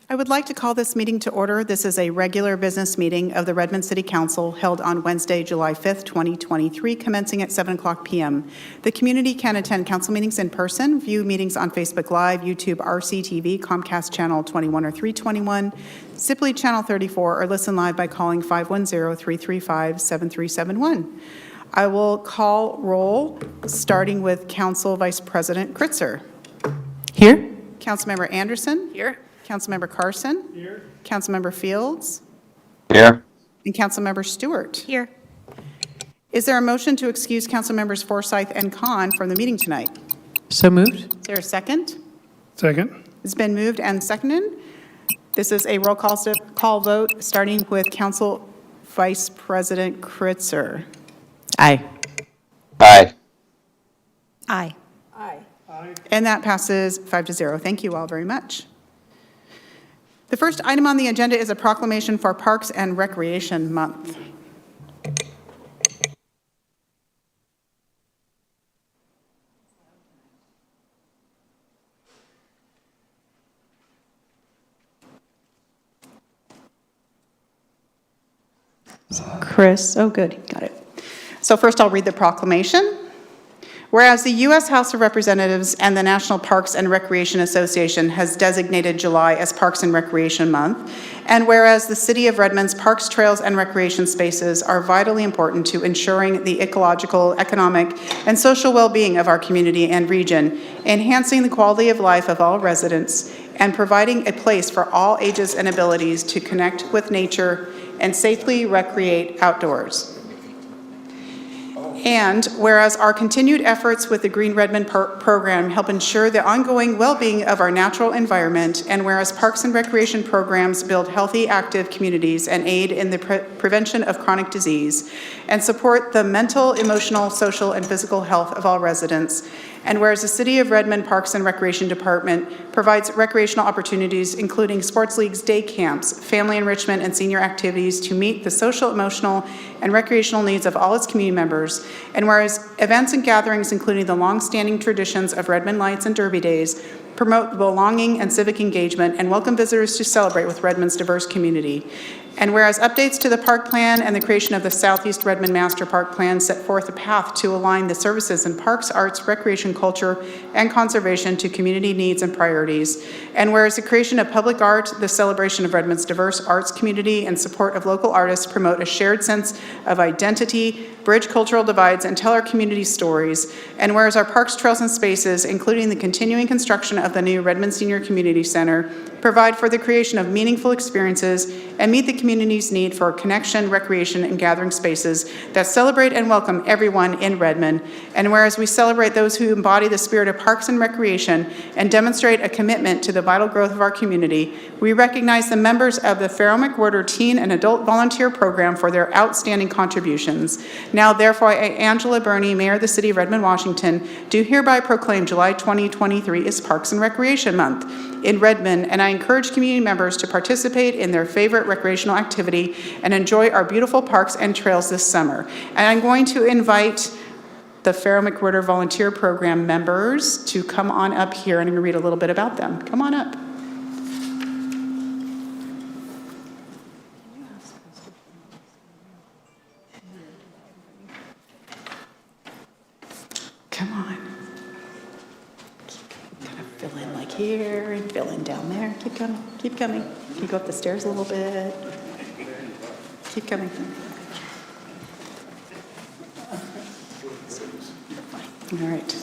I would like to call this meeting to order. This is a regular business meeting of the Redmond City Council held on Wednesday, July 5th, 2023, commencing at 7:00 p.m. The community can attend council meetings in person, view meetings on Facebook Live, YouTube, RCTV, Comcast Channel 21 or 321, Zipley Channel 34, or listen live by calling 510-335-7371. I will call roll, starting with Council Vice President Kritzer. Here. Councilmember Anderson. Here. Councilmember Carson. Here. Councilmember Fields. Here. And Councilmember Stewart. Here. Is there a motion to excuse Councilmembers Forsyth and Khan from the meeting tonight? So moved. Is there a second? Second. It's been moved and seconded. This is a roll call vote, starting with Council Vice President Kritzer. Aye. Aye. Aye. And that passes 5-0. Thank you all very much. The first item on the agenda is a proclamation for Parks and Recreation Month. Chris, oh good, got it. So first I'll read the proclamation. Whereas the U.S. House of Representatives and the National Parks and Recreation Association has designated July as Parks and Recreation Month, and whereas the City of Redmond's parks, trails, and recreation spaces are vitally important to ensuring the ecological, economic, and social well-being of our community and region, enhancing the quality of life of all residents, and providing a place for all ages and abilities to connect with nature and safely recreate outdoors. And whereas our continued efforts with the Green Redmond program help ensure the ongoing well-being of our natural environment, and whereas parks and recreation programs build healthy, active communities and aid in the prevention of chronic disease, and support the mental, emotional, social, and physical health of all residents, and whereas the City of Redmond Parks and Recreation Department provides recreational opportunities, including sports leagues, day camps, family enrichment, and senior activities to meet the social, emotional, and recreational needs of all its community members, and whereas events and gatherings, including the long-standing traditions of Redmond Lights and Derby Days, promote belonging and civic engagement, and welcome visitors to celebrate with Redmond's diverse community. And whereas updates to the park plan and the creation of the Southeast Redmond Master Park Plan set forth a path to align the services in parks, arts, recreation, culture, and conservation to community needs and priorities. And whereas the creation of public art, the celebration of Redmond's diverse arts community, and support of local artists promote a shared sense of identity, bridge cultural divides, and tell our community stories. And whereas our parks, trails, and spaces, including the continuing construction of the new Redmond Senior Community Center, provide for the creation of meaningful experiences and meet the community's need for connection, recreation, and gathering spaces that celebrate and welcome everyone in Redmond. And whereas we celebrate those who embody the spirit of parks and recreation and demonstrate a commitment to the vital growth of our community, we recognize the members of the Farrell McWhirter Teen and Adult Volunteer Program for their outstanding contributions. Now, therefore, I, Angela Burney, Mayor of the City of Redmond, Washington, do hereby proclaim July 2023 as Parks and Recreation Month in Redmond, and I encourage community members to participate in their favorite recreational activity and enjoy our beautiful parks and trails this summer. And I'm going to invite the Farrell McWhirter Volunteer Program members to come on up here, and I'm going to read a little bit about them. Come on up. Come on. Kind of fill in like here and fill in down there. Keep coming. Keep coming. Can you go up the stairs a little bit? Keep coming. All right.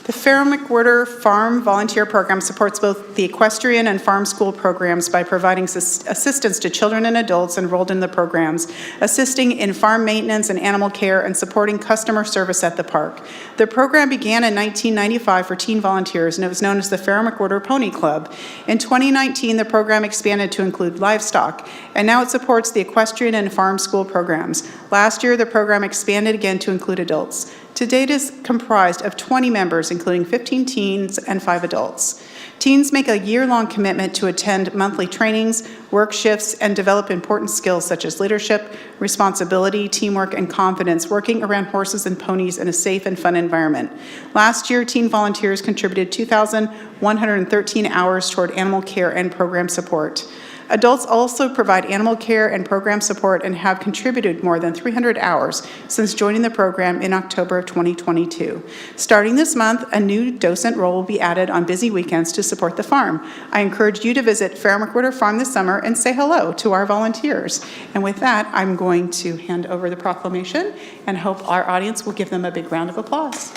The Farrell McWhirter Farm Volunteer Program supports both the equestrian and farm school programs by providing assistance to children and adults enrolled in the programs, assisting in farm maintenance and animal care, and supporting customer service at the park. The program began in 1995 for teen volunteers, and it was known as the Farrell McWhirter Pony Club. In 2019, the program expanded to include livestock, and now it supports the equestrian and farm school programs. Last year, the program expanded again to include adults. To date, is comprised of 20 members, including 15 teens and 5 adults. Teens make a year-long commitment to attend monthly trainings, work shifts, and develop important skills such as leadership, responsibility, teamwork, and confidence, working around horses and ponies in a safe and fun environment. Last year, teen volunteers contributed 2,113 hours toward animal care and program support. Adults also provide animal care and program support and have contributed more than 300 hours since joining the program in October of 2022. Starting this month, a new docent role will be added on busy weekends to support the farm. I encourage you to visit Fair McWhirter Farm this summer and say hello to our volunteers. And with that, I'm going to hand over the proclamation and hope our audience will give them a big round of applause.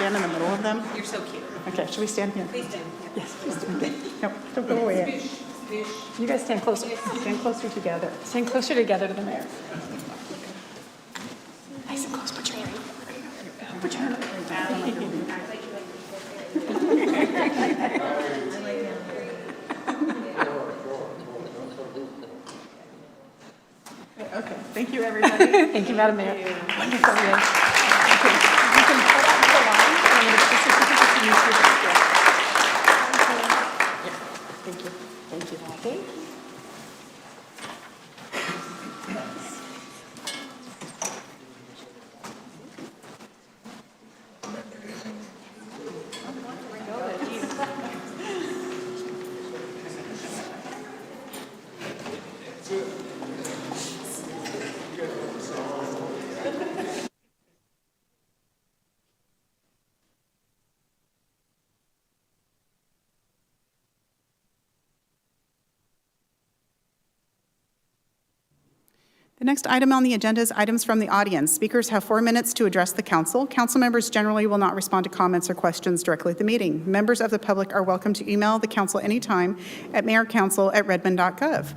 Stand in the middle of them? You're so cute. Okay, should we stand here? Please stand. Yes, please stand here. No, don't go away. You guys stand closer. Stand closer together. Stand closer together to the mayor. Nice and close, put your hand. Put your hand. Okay, thank you, everybody. Thank you, Madam Mayor. Wonderful. You can pull out the line, and I'm going to just certificate to you through the school. Thank you. Thank you. Okay. The next item on the agenda is items from the audience. Speakers have 4 minutes to address the council. Council members generally will not respond to comments or questions directly at the meeting. Members of the public are welcome to email the council anytime at mayorcouncil@redmond.gov.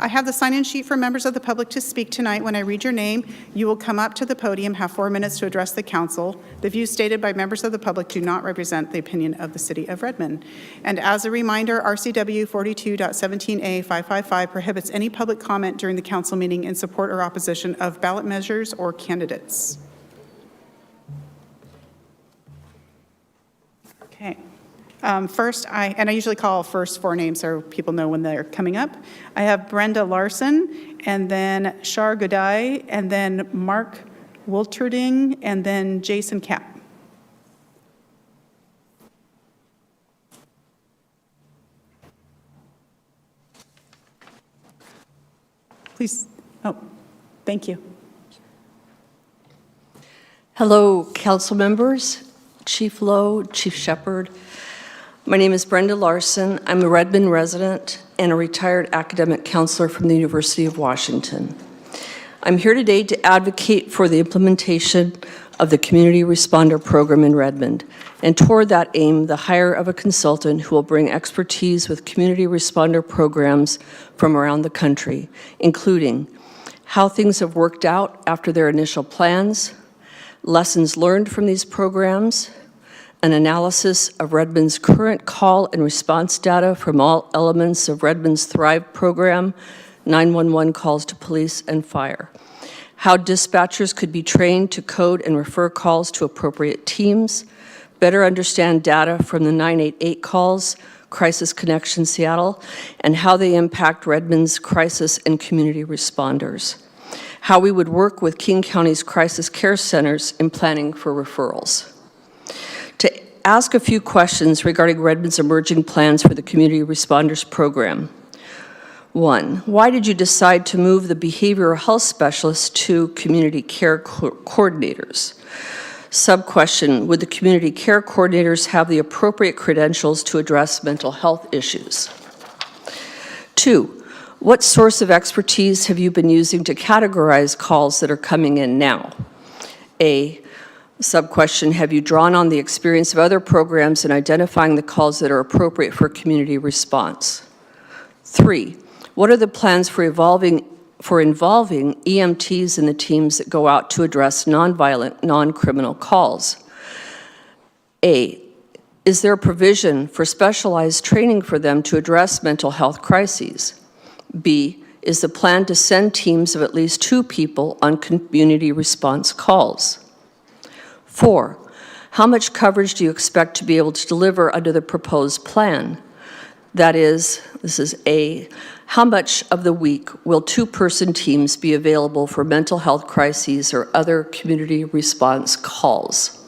I have the sign-in sheet for members of the public to speak tonight. When I read your name, you will come up to the podium, have 4 minutes to address the council. The views stated by members of the public do not represent the opinion of the city of Redmond. And as a reminder, RCW 42.17A555 prohibits any public comment during the council meeting in support or opposition of ballot measures or candidates. Okay. First, I usually call first 4 names so people know when they're coming up. I have Brenda Larson, and then Shar Godai, and then Mark Wilterding, and then Jason Capp. Please, oh, thank you. Hello, council members, Chief Lowe, Chief Shepard. My name is Brenda Larson. I'm a Redmond resident and a retired academic counselor from the University of Washington. I'm here today to advocate for the implementation of the Community Responder Program in Redmond, and toward that aim, the hire of a consultant who will bring expertise with community responder programs from around the country, including how things have worked out after their initial plans, lessons learned from these programs, an analysis of Redmond's current call and response data from all elements of Redmond's Thrive program, 911 calls to police and fire, how dispatchers could be trained to code and refer calls to appropriate teams, better understand data from the 988 calls, Crisis Connection Seattle, and how they impact Redmond's crisis and community responders, how we would work with King County's crisis care centers in planning for referrals. To ask a few questions regarding Redmond's emerging plans for the Community Responders Program. 1, why did you decide to move the behavioral health specialists to community care coordinators? Sub-question, would the community care coordinators have the appropriate credentials to address mental health issues? 2, what source of expertise have you been using to categorize calls that are coming in now? A, sub-question, have you drawn on the experience of other programs in identifying the calls that are appropriate for community response? 3, what are the plans for involving EMTs in the teams that go out to address nonviolent, non-criminal calls? A, is there a provision for specialized training for them to address mental health crises? B, Is the plan to send teams of at least 2 people on community response calls? 4, how much coverage do you expect to be able to deliver under the proposed plan? That is, this is A, how much of the week will 2-person teams be available for mental health crises or other community response calls?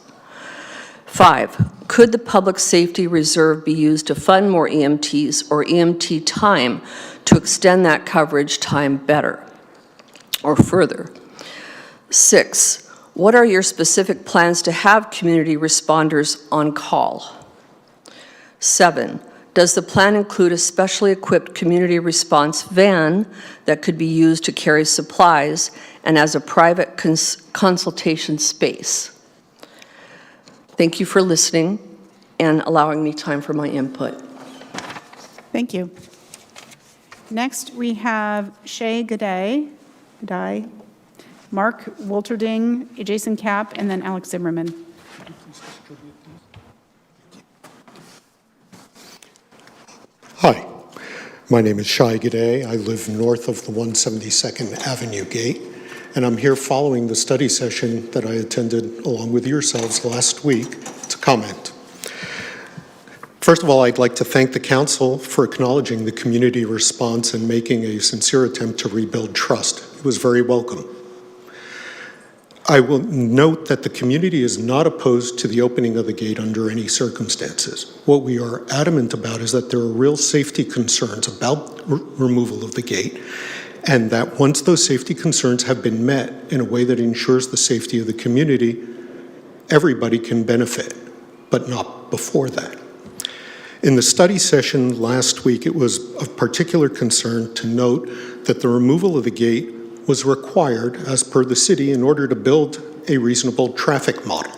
5, could the Public Safety Reserve be used to fund more EMTs or EMT time to extend that coverage time better or further? 6, what are your specific plans to have community responders on call? 7, does the plan include a specially equipped community response van that could be used to carry supplies and as a private consultation space? Thank you for listening and allowing me time for my input. Thank you. Next, we have Shay G'day, Mark Holderding, Jason Capp, and then Alex Zimmerman. Hi, my name is Shai G'day. I live north of the 172nd Avenue Gate, and I'm here following the study session that I attended along with yourselves last week to comment. First of all, I'd like to thank the council for acknowledging the community response and making a sincere attempt to rebuild trust. It was very welcome. I will note that the community is not opposed to the opening of the gate under any circumstances. What we are adamant about is that there are real safety concerns about removal of the gate, and that once those safety concerns have been met in a way that ensures the safety of the community, everybody can benefit, but not before that. In the study session last week, it was of particular concern to note that the removal of the gate was required as per the city in order to build a reasonable traffic model.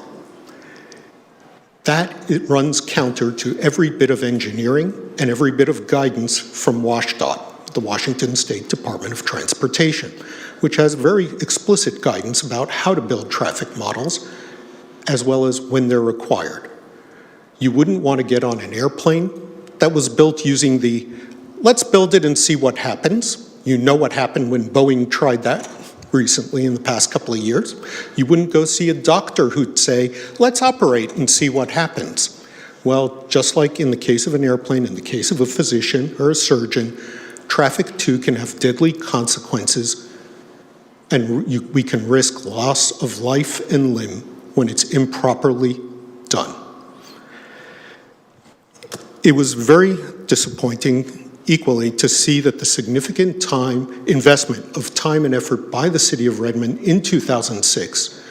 It runs counter to every bit of engineering and every bit of guidance from WSDOT, the Washington State Department of Transportation, which has very explicit guidance about how to build traffic models as well as when they're required. You wouldn't want to get on an airplane that was built using the, let's build it and see what happens. You know what happened when Boeing tried that recently in the past couple of years. You wouldn't go see a doctor who'd say, let's operate and see what happens. Well, just like in the case of an airplane, in the case of a physician or a surgeon, traffic too can have deadly consequences, and we can risk loss of life and limb when it's improperly done. It was very disappointing equally to see that the significant investment of time and effort by the City of Redmond in 2006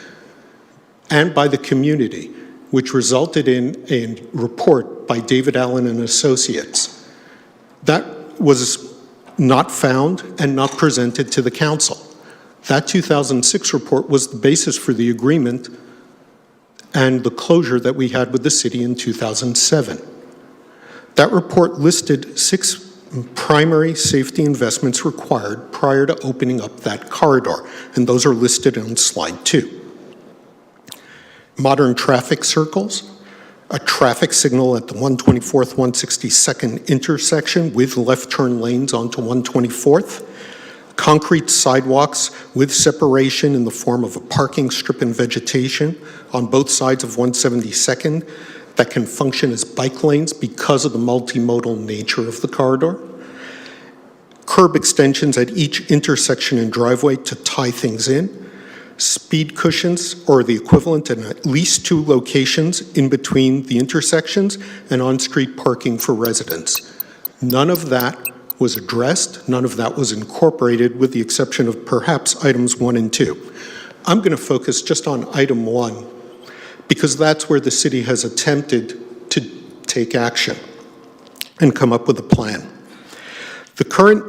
and by the community, which resulted in a report by David Allen and Associates, that was not found and not presented to the council. That 2006 report was the basis for the agreement and the closure that we had with the city in 2007. That report listed 6 primary safety investments required prior to opening up that corridor, and those are listed on slide 2. Modern traffic circles, a traffic signal at the 124th, 162nd intersection with left turn lanes onto 124th, concrete sidewalks with separation in the form of a parking strip and vegetation on both sides of 172nd, that can function as bike lanes because of the multimodal nature of the corridor. Curb extensions at each intersection and driveway to tie things in. Speed cushions, or the equivalent in at least 2 locations in between the intersections, and on-street parking for residents. None of that was addressed. None of that was incorporated, with the exception of perhaps items 1 and 2. I'm going to focus just on item 1, because that's where the city has attempted to take action and come up with a plan. The current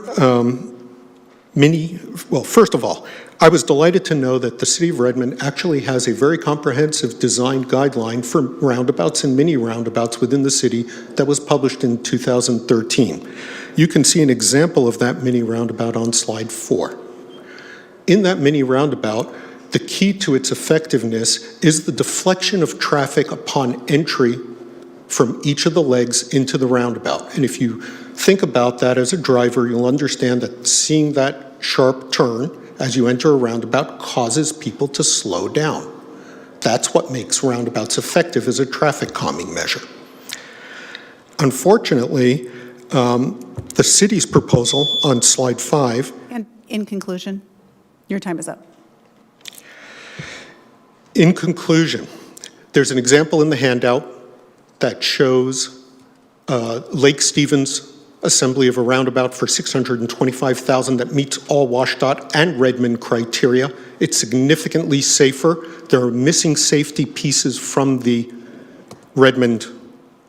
first of all, I was delighted to know that the City of Redmond actually has a very comprehensive design guideline for roundabouts and mini roundabouts within the city that was published in 2013. You can see an example of that mini roundabout on slide 4. In that mini roundabout, the key to its effectiveness is the deflection of traffic upon entry from each of the legs into the roundabout. And if you think about that as a driver, you'll understand that seeing that sharp turn as you enter a roundabout causes people to slow down. That's what makes roundabouts effective as a traffic calming measure. Unfortunately, the city's proposal on slide 5. And in conclusion, your time is up. In conclusion, there's an example in the handout that shows Lake Stevens assembly of a roundabout for $625,000 that meets all WashDOT and Redmond criteria. It's significantly safer. There are missing safety pieces from the Redmond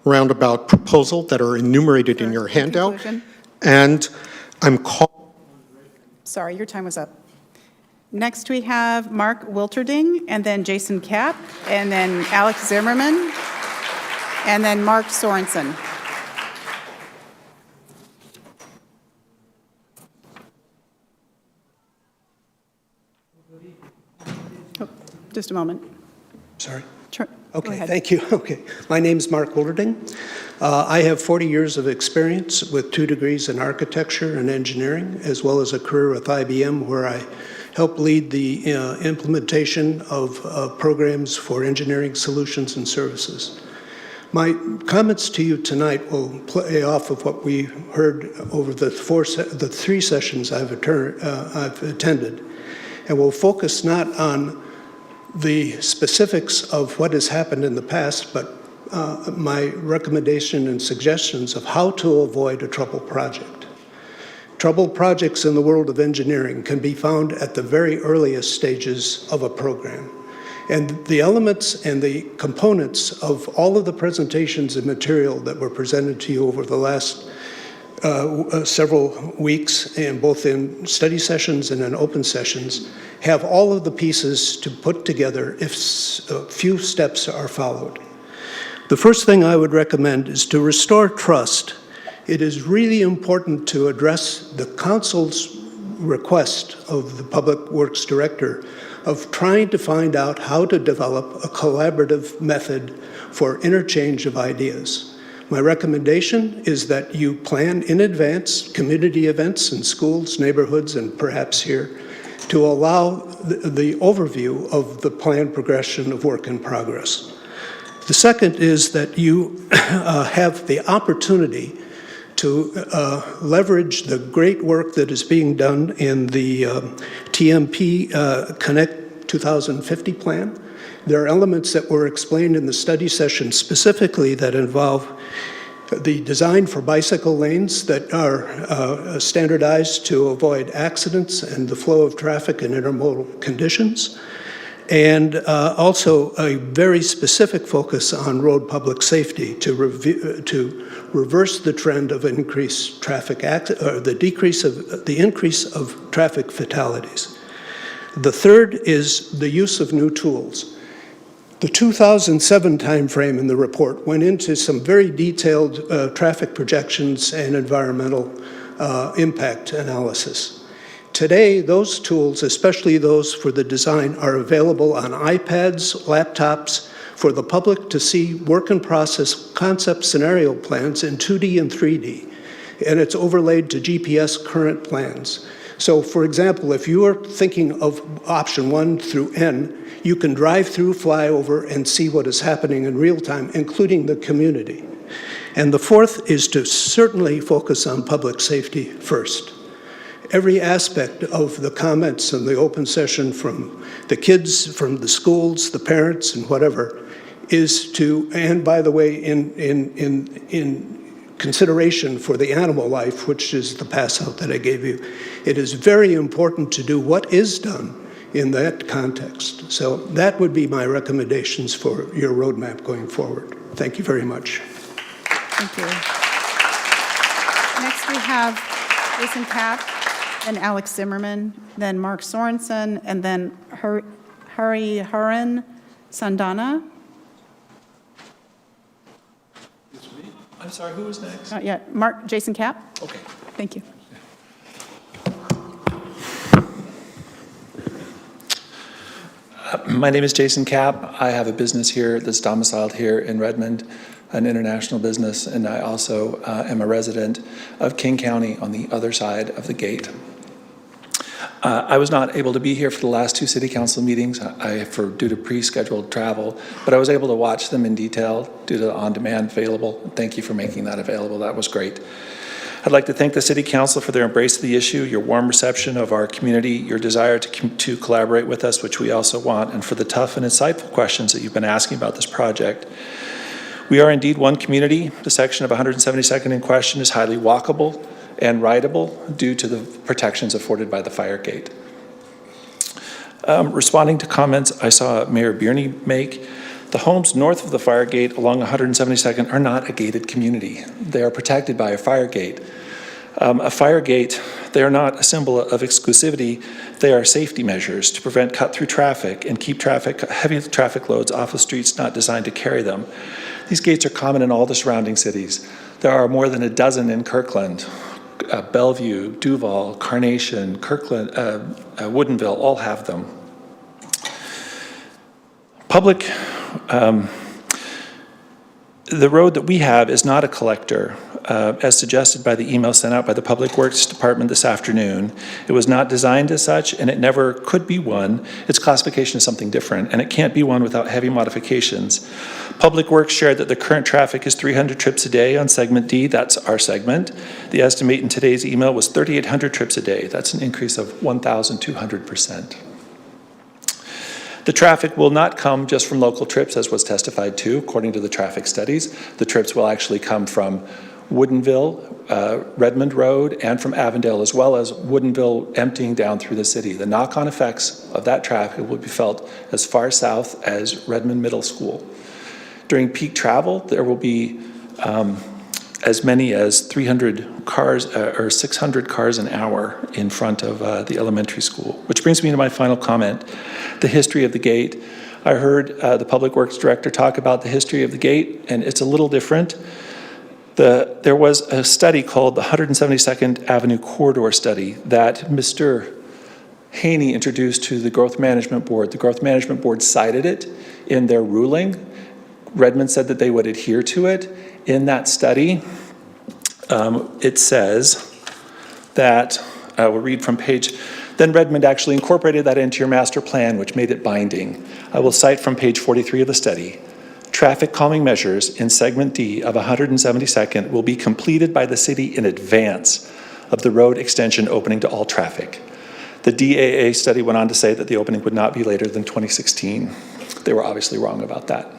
roundabout proposal that are enumerated in your handout. Conclusion. And I'm calling. Sorry, your time was up. Next, we have Mark Wilterding, and then Jason Capp, and then Alex Zimmerman, and then Mark Sorensen. Oh, just a moment. Sorry. Sure. Go Okay, ahead. thank you. Okay, my name is Mark Holderding. I have 40 years of experience with 2 degrees in architecture and engineering, as well as a career with IBM where I helped lead the implementation of programs for engineering solutions and services. My comments to you tonight will play off of what we heard over the 3 sessions I've attended, and will focus not on the specifics of what has happened in the past, but my recommendation and suggestions of how to avoid a troubled project. Troubled projects in the world of engineering can be found at the very earliest stages of a program. And the elements and the components of all of the presentations and material that were presented to you over the last several weeks, and both in study sessions and in open sessions, have all of the pieces to put together if a few steps are followed. The first thing I would recommend is to restore trust. It is really important to address the council's request of the Public Works Director of trying to find out how to develop a collaborative method for interchange of ideas. My recommendation is that you plan in advance community events in schools, neighborhoods, and perhaps here to allow the overview of the planned progression of work in progress. The second is that you have the opportunity to leverage the great work that is being done in the TMP Connect 2050 plan. There are elements that were explained in the study session specifically that involve the design for bicycle lanes that are standardized to avoid accidents and the flow of traffic in intermodal conditions, and also a very specific focus on road public safety to reverse the trend of increased traffic the increase of traffic fatalities. The third is the use of new tools. The 2007 timeframe in the report went into some very detailed traffic projections and environmental impact analysis. Today, those tools, especially those for the design, are available on iPads, laptops, for the public to see work in process concept scenario plans in 2D and 3D, and it's overlaid to GPS current plans. So for example, if you are thinking of option 1 through N, you can drive through, fly over, and see what is happening in real time, including the community. And the fourth is to certainly focus on public safety first. Every aspect of the comments in the open session from the kids, from the schools, the parents, and whatever, is to, and by the way, in consideration for the animal life, which is the pass out that I gave you, it is very important to do what is done in that context. So that would be my recommendations for your roadmap going forward. Thank you very much. Thank you. Next, we have Jason Capp, then Alex Zimmerman, then Mark Sorensen, and then Hariharan Sandana. I'm sorry, who was next? Not yet. Jason Capp? Okay. Thank you. My name is Jason Capp. I have a business here that's domiciled here in Redmond. an international business, and I also am a resident of King County on the other side of the gate. I was not able to be here for the last two city council meetings due to pre-scheduled travel, but I was able to watch them in detail due to the on-demand available. Thank you for making that available. That was great. I'd like to thank the City Council for their embrace of the issue, your warm reception of our community, your desire to collaborate with us, which we also want, and for the tough and insightful questions that you've been asking about this project. We are indeed one community. The section of 172nd in question is highly walkable and rideable due to the protections afforded by the fire gate. Responding to comments I saw Mayor Bierney make, the homes north of the fire gate along 172nd are not a gated community. They are protected by a fire gate. A fire gate, they are not a symbol of exclusivity. They are safety measures to prevent cut-through traffic and keep heavy traffic loads off of streets not designed to carry them. These gates are common in all the surrounding cities. There are more than a dozen in Kirkland. Bellevue, Duval, Carnation, Kirkland, Woodinville all have them. The road that we have is not a collector, as suggested by the email sent out by the Public Works Department this afternoon. It was not designed as such, and it never could be one. Its classification is something different, and it can't be one without heavy modifications. Public Works shared that the current traffic is 300 trips a day on segment D. That's our segment. The estimate in today's email was 3,800 trips a day. That's an increase of 1,200%. The traffic will not come just from local trips, as was testified to, according to the traffic studies. The trips will actually come from Woodinville, Redmond Road, and from Avondale, as well as Woodinville emptying down through the city. The knock-on effects of that traffic will be felt as far south as Redmond Middle School. During peak travel, there will be as many as 300 cars or 600 cars an hour in front of the elementary school. Which brings me to my final comment, the history of the gate. I heard the Public Works Director talk about the history of the gate, and it's a little different. There was a study called the 172nd Avenue Corridor Study that Mr. Haney introduced to the Growth Management Board. The Growth Management Board cited it in their ruling. Redmond said that they would adhere to it. In that study, it says that, we'll read from page, then Redmond actually incorporated that into your master plan, which made it binding. I will cite from page 43 of the study. Traffic calming measures in segment D of 172nd will be completed by the city in advance of the road extension opening to all traffic. The DAA study went on to say that the opening would not be later than 2016. They were obviously wrong about that.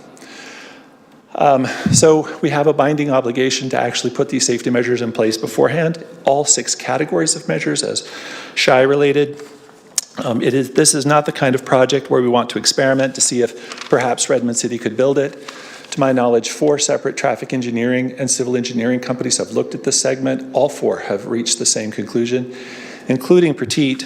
So we have a binding obligation to actually put these safety measures in place beforehand. All 6 categories of measures as SHI related. This is not the kind of project where we want to experiment to see if perhaps Redmond City could build it. To my knowledge, 4 separate traffic engineering and civil engineering companies have looked at this segment. All 4 have reached the same conclusion, including Petit,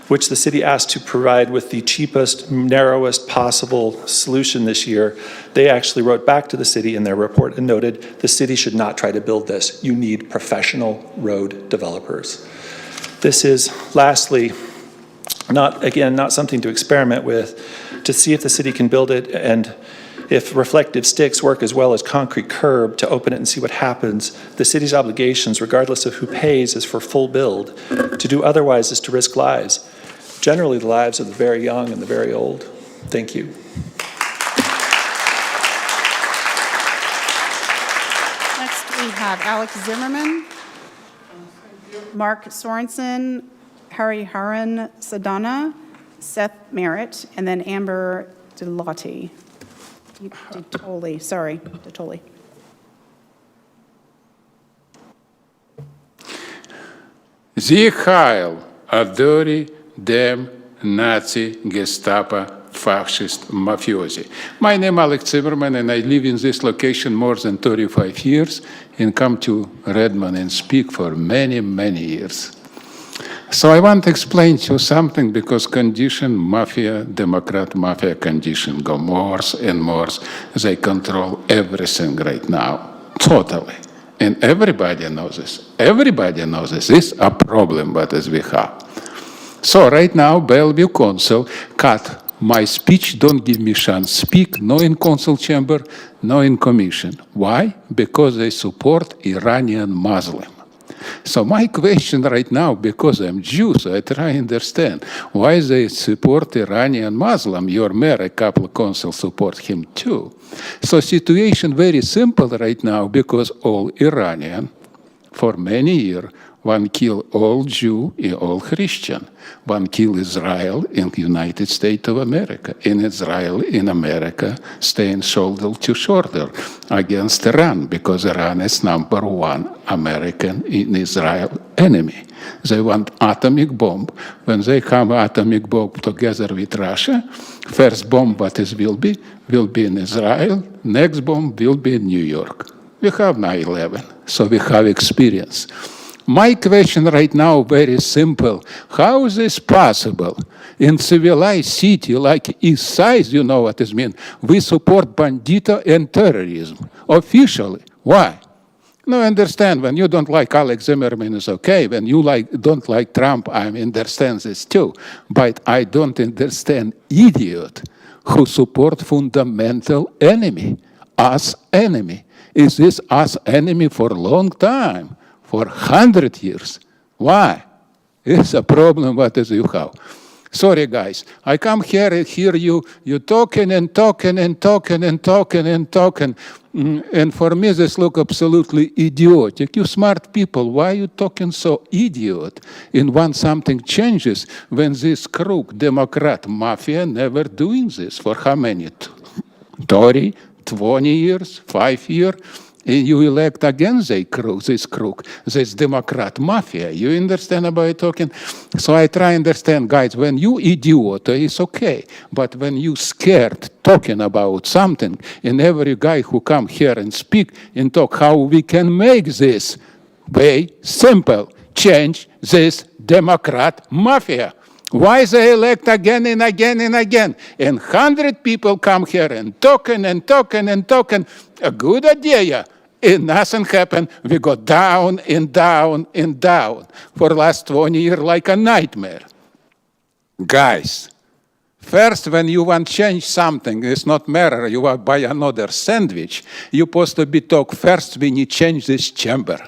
which the city asked to provide with the cheapest, narrowest possible solution this year. They actually wrote back to the city in their report and noted the city should not try to build this. You need professional road developers. This is, lastly, not something to experiment with, to see if the city can build it and if reflective sticks work as well as concrete curb to open it and see what happens. The city's obligations, regardless of who pays, is for full build. To do otherwise is to risk lives. Generally, the lives of the very young and the very old. Thank you. Next, we have Alex Zimmerman, Mark Sorensen, Hariharan Sadana, Seth Merritt, and then Amber Detoli. Detoli. The Heil, Adori, Dem, Nazi, Gestapo, fascist, mafiosi. My name is Alex Silverman, and I live in this location more than 35 years and come to Redmond and speak for many, many years. So I want to explain to you something because condition, mafia, Democrat mafia condition go more and more. They control everything right now, totally. And everybody knows this. Everybody knows this. This is a problem, but as we have. So right now, Bellevue Council cut My speech don't give me chance speak, no in council chamber, no in commission. Why? Because they support Iranian Muslim. So my question right now, because I'm Jew, so I try to understand why they support Iranian Muslim. Your mayor, a couple of councils support him too. So situation very simple right now, because all Iranian, for many years, one kill all Jew and all Christian. One kill Israel in the United States of America. In Israel, in America, staying shoulder to shoulder against Iran, because Iran is #1 American in Israel enemy. They want atomic bomb. When they have atomic bomb together with Russia, first bomb what is will be in Israel, next bomb will be in New York. We have 9/11, so we have experience. My question right now very simple. How is this possible? In civilized city like East Side, you know what it means, we support bandito and terrorism officially. Why? No, understand, when you don't like Alex Zimmerman, it's okay. When you don't like Trump, I understand this too. But I don't understand idiot who support fundamental enemy, us enemy. Is this us enemy for a long time? For 100 years. Why? It's a problem what is you have. Sorry, guys. I come here and hear you talking and talking and talking and talking and talking. And for me, this look absolutely idiotic. You smart people, why are you talking so idiot? And when something changes, when this crook Democrat mafia never doing this for how many? 30, 20 years, 5 years? And you elect again this crook, this Democrat mafia. You understand about talking? So I try to understand, guys, when you idiot, it's okay. But when you scared talking about something, and every guy who come here and speak and talk how we can make this way simple, change this Democrat mafia. Why they elect again and again and again? And 100 people come here and talking and talking and talking. A good idea. And nothing happened. We go down and down and down for the last 20 years like a nightmare. Guys, first when you want to change something, it's not matter, you want to buy another sandwich, you're supposed to be talk first we need to change this chamber.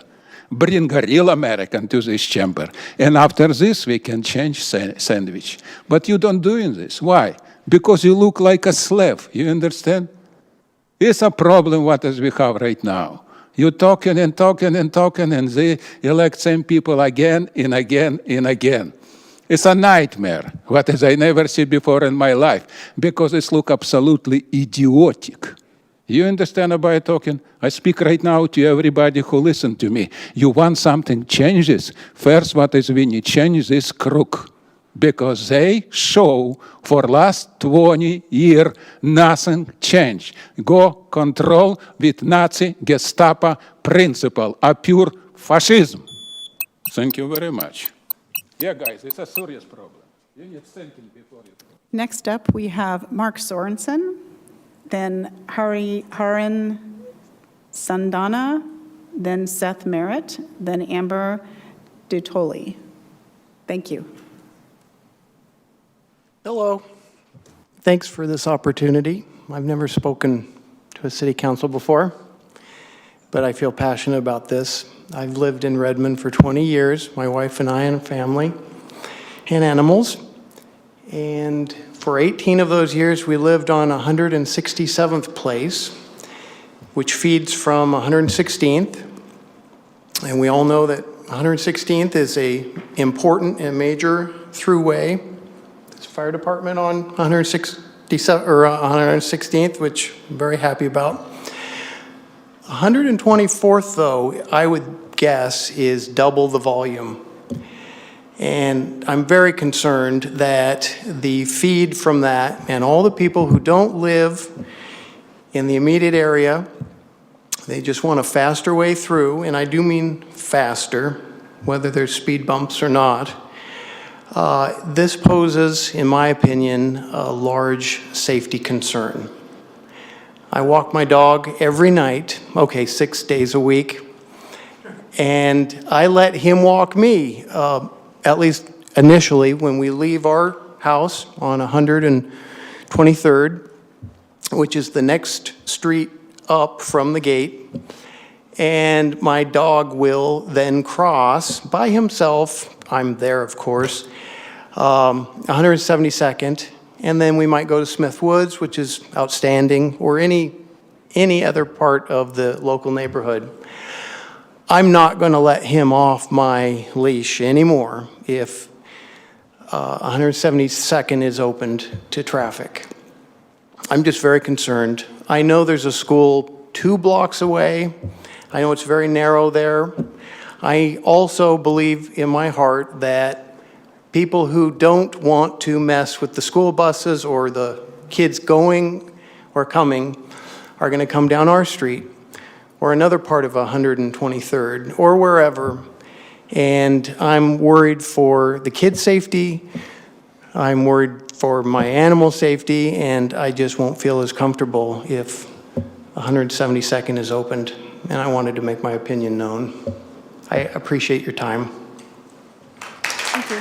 Bring a real American to this chamber. And after this, we can change sandwich. But you don't doing this. Why? Because you look like a slave. You understand? It's a problem what is we have right now. You're talking and talking and talking, and they elect same people again and again and again. It's a nightmare, what I never see before in my life, because it look absolutely idiotic. You understand about talking? I speak right now to everybody who listen to me. You want something changes, first what is we need change this crook. Because they show for last 20 years nothing changed. Go control with Nazi Gestapo principle, a pure fascism. Thank you very much. Yeah, guys, it's a serious problem. You need thinking before you talk. Next up, we have Mark Sorensen, then Haran Sandana, then Seth Merritt, then Amber Detoli. Thank you. Hello. Thanks for this opportunity. I've never spoken to a city council before, but I feel passionate about this. I've lived in Redmond for 20 years, my wife and I and family, and animals. And for 18 of those years, we lived on 167th place, which feeds from 116th. And we all know that 116th is an important and major throughway. Fire department on 116th, which I'm very happy about. 124th, though, I would guess is double the volume. And I'm very concerned that the feed from that and all the people who don't live in the immediate area, they just want a faster way through, and I do mean faster, whether there's speed bumps or not. This poses, in my opinion, a large safety concern. I walk my dog every night, 6 days a week, and I let him walk me, at least initially when we leave our house on 116th 23rd, which is the next street up from the gate, and my dog will then cross by himself, I'm there of course, 172nd, and then we might go to Smith Woods, which is outstanding, or any other part of the local neighborhood. I'm not going to let him off my leash anymore if 172nd is opened to traffic. I'm just very concerned. I know there's a school 2 blocks away. I know it's very narrow there. I also believe in my heart that people who don't want to mess with the school buses or the kids going or coming are going to come down our street or another part of 123rd or wherever. And I'm worried for the kids' safety. I'm worried for my animal safety, and I just won't feel as comfortable if 172nd is opened. And I wanted to make my opinion known. I appreciate your time. Thank you.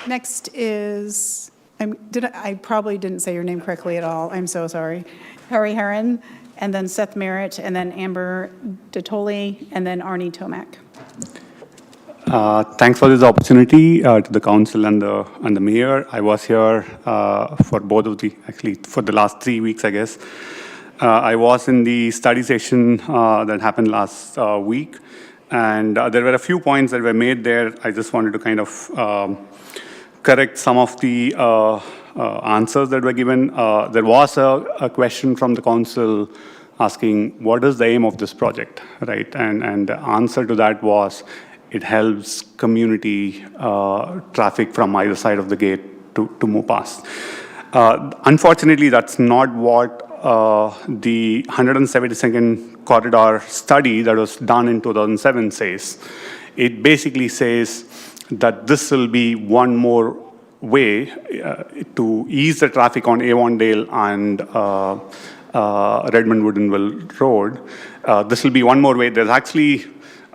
Next is, I probably didn't say your name correctly at all. I'm so sorry. Harry Herron, and then Seth Merritt, and then Amber Detoli, and then Arnie Tomac. Thanks for this opportunity to the council and the mayor. I was here for for the last 3 weeks, I guess. I was in the study session that happened last week, and there were a few points that were made there. I just wanted to kind of correct some of the answers that were given. There was a question from the council asking, what is the aim of this project, right? And the answer to that was, it helps community traffic from either side of the gate to move past. Unfortunately, that's not what the 172nd corridor study that was done in 2007 says. It basically says that this will be one more way to ease the traffic on Avondale and Redmond Woodinville Road. This will be one more way. There's actually,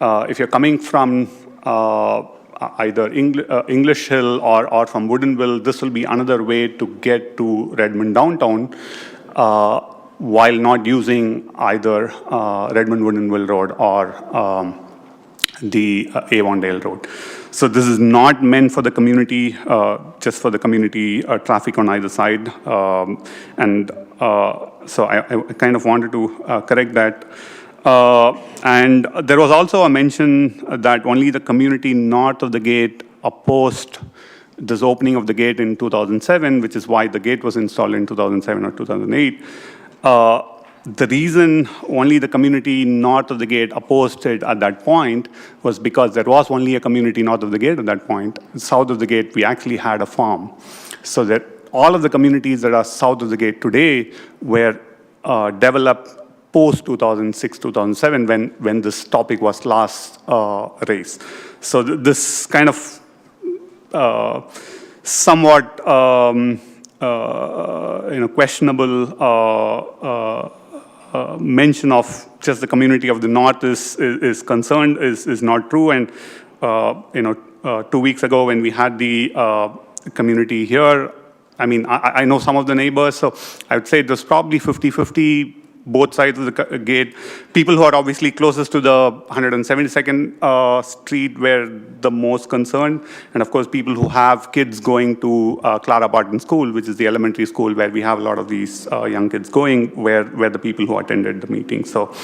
if you're coming from either English Hill or from Woodinville, this will be another way to get to Redmond downtown while not using either Redmond Woodinville Road or the Avondale Road. So this is not meant for the community, just for the community traffic on either side. So I kind of wanted to correct that. And there was also a mention that only the community north of the gate opposed this opening of the gate in 2007, which is why the gate was installed in 2007 or 2008. The reason only the community north of the gate opposed it at that point was because there was only a community north of the gate at that point. South of the gate, we actually had a farm. So that all of the communities that are south of the gate today were developed post 2006, 2007, when this topic was last raised. So this kind of somewhat questionable mention of just the community of the north is concerned is not true. And 2 weeks ago when we had the community here, I mean, I know some of the neighbors, so I would say it was probably 50-50, both sides of the gate. People who are obviously closest to the 172nd Street were the most concerned. And of course, people who have kids going to Clara Barton School, which is the elementary school where we have a lot of these young kids going, were the people who attended the meeting. So,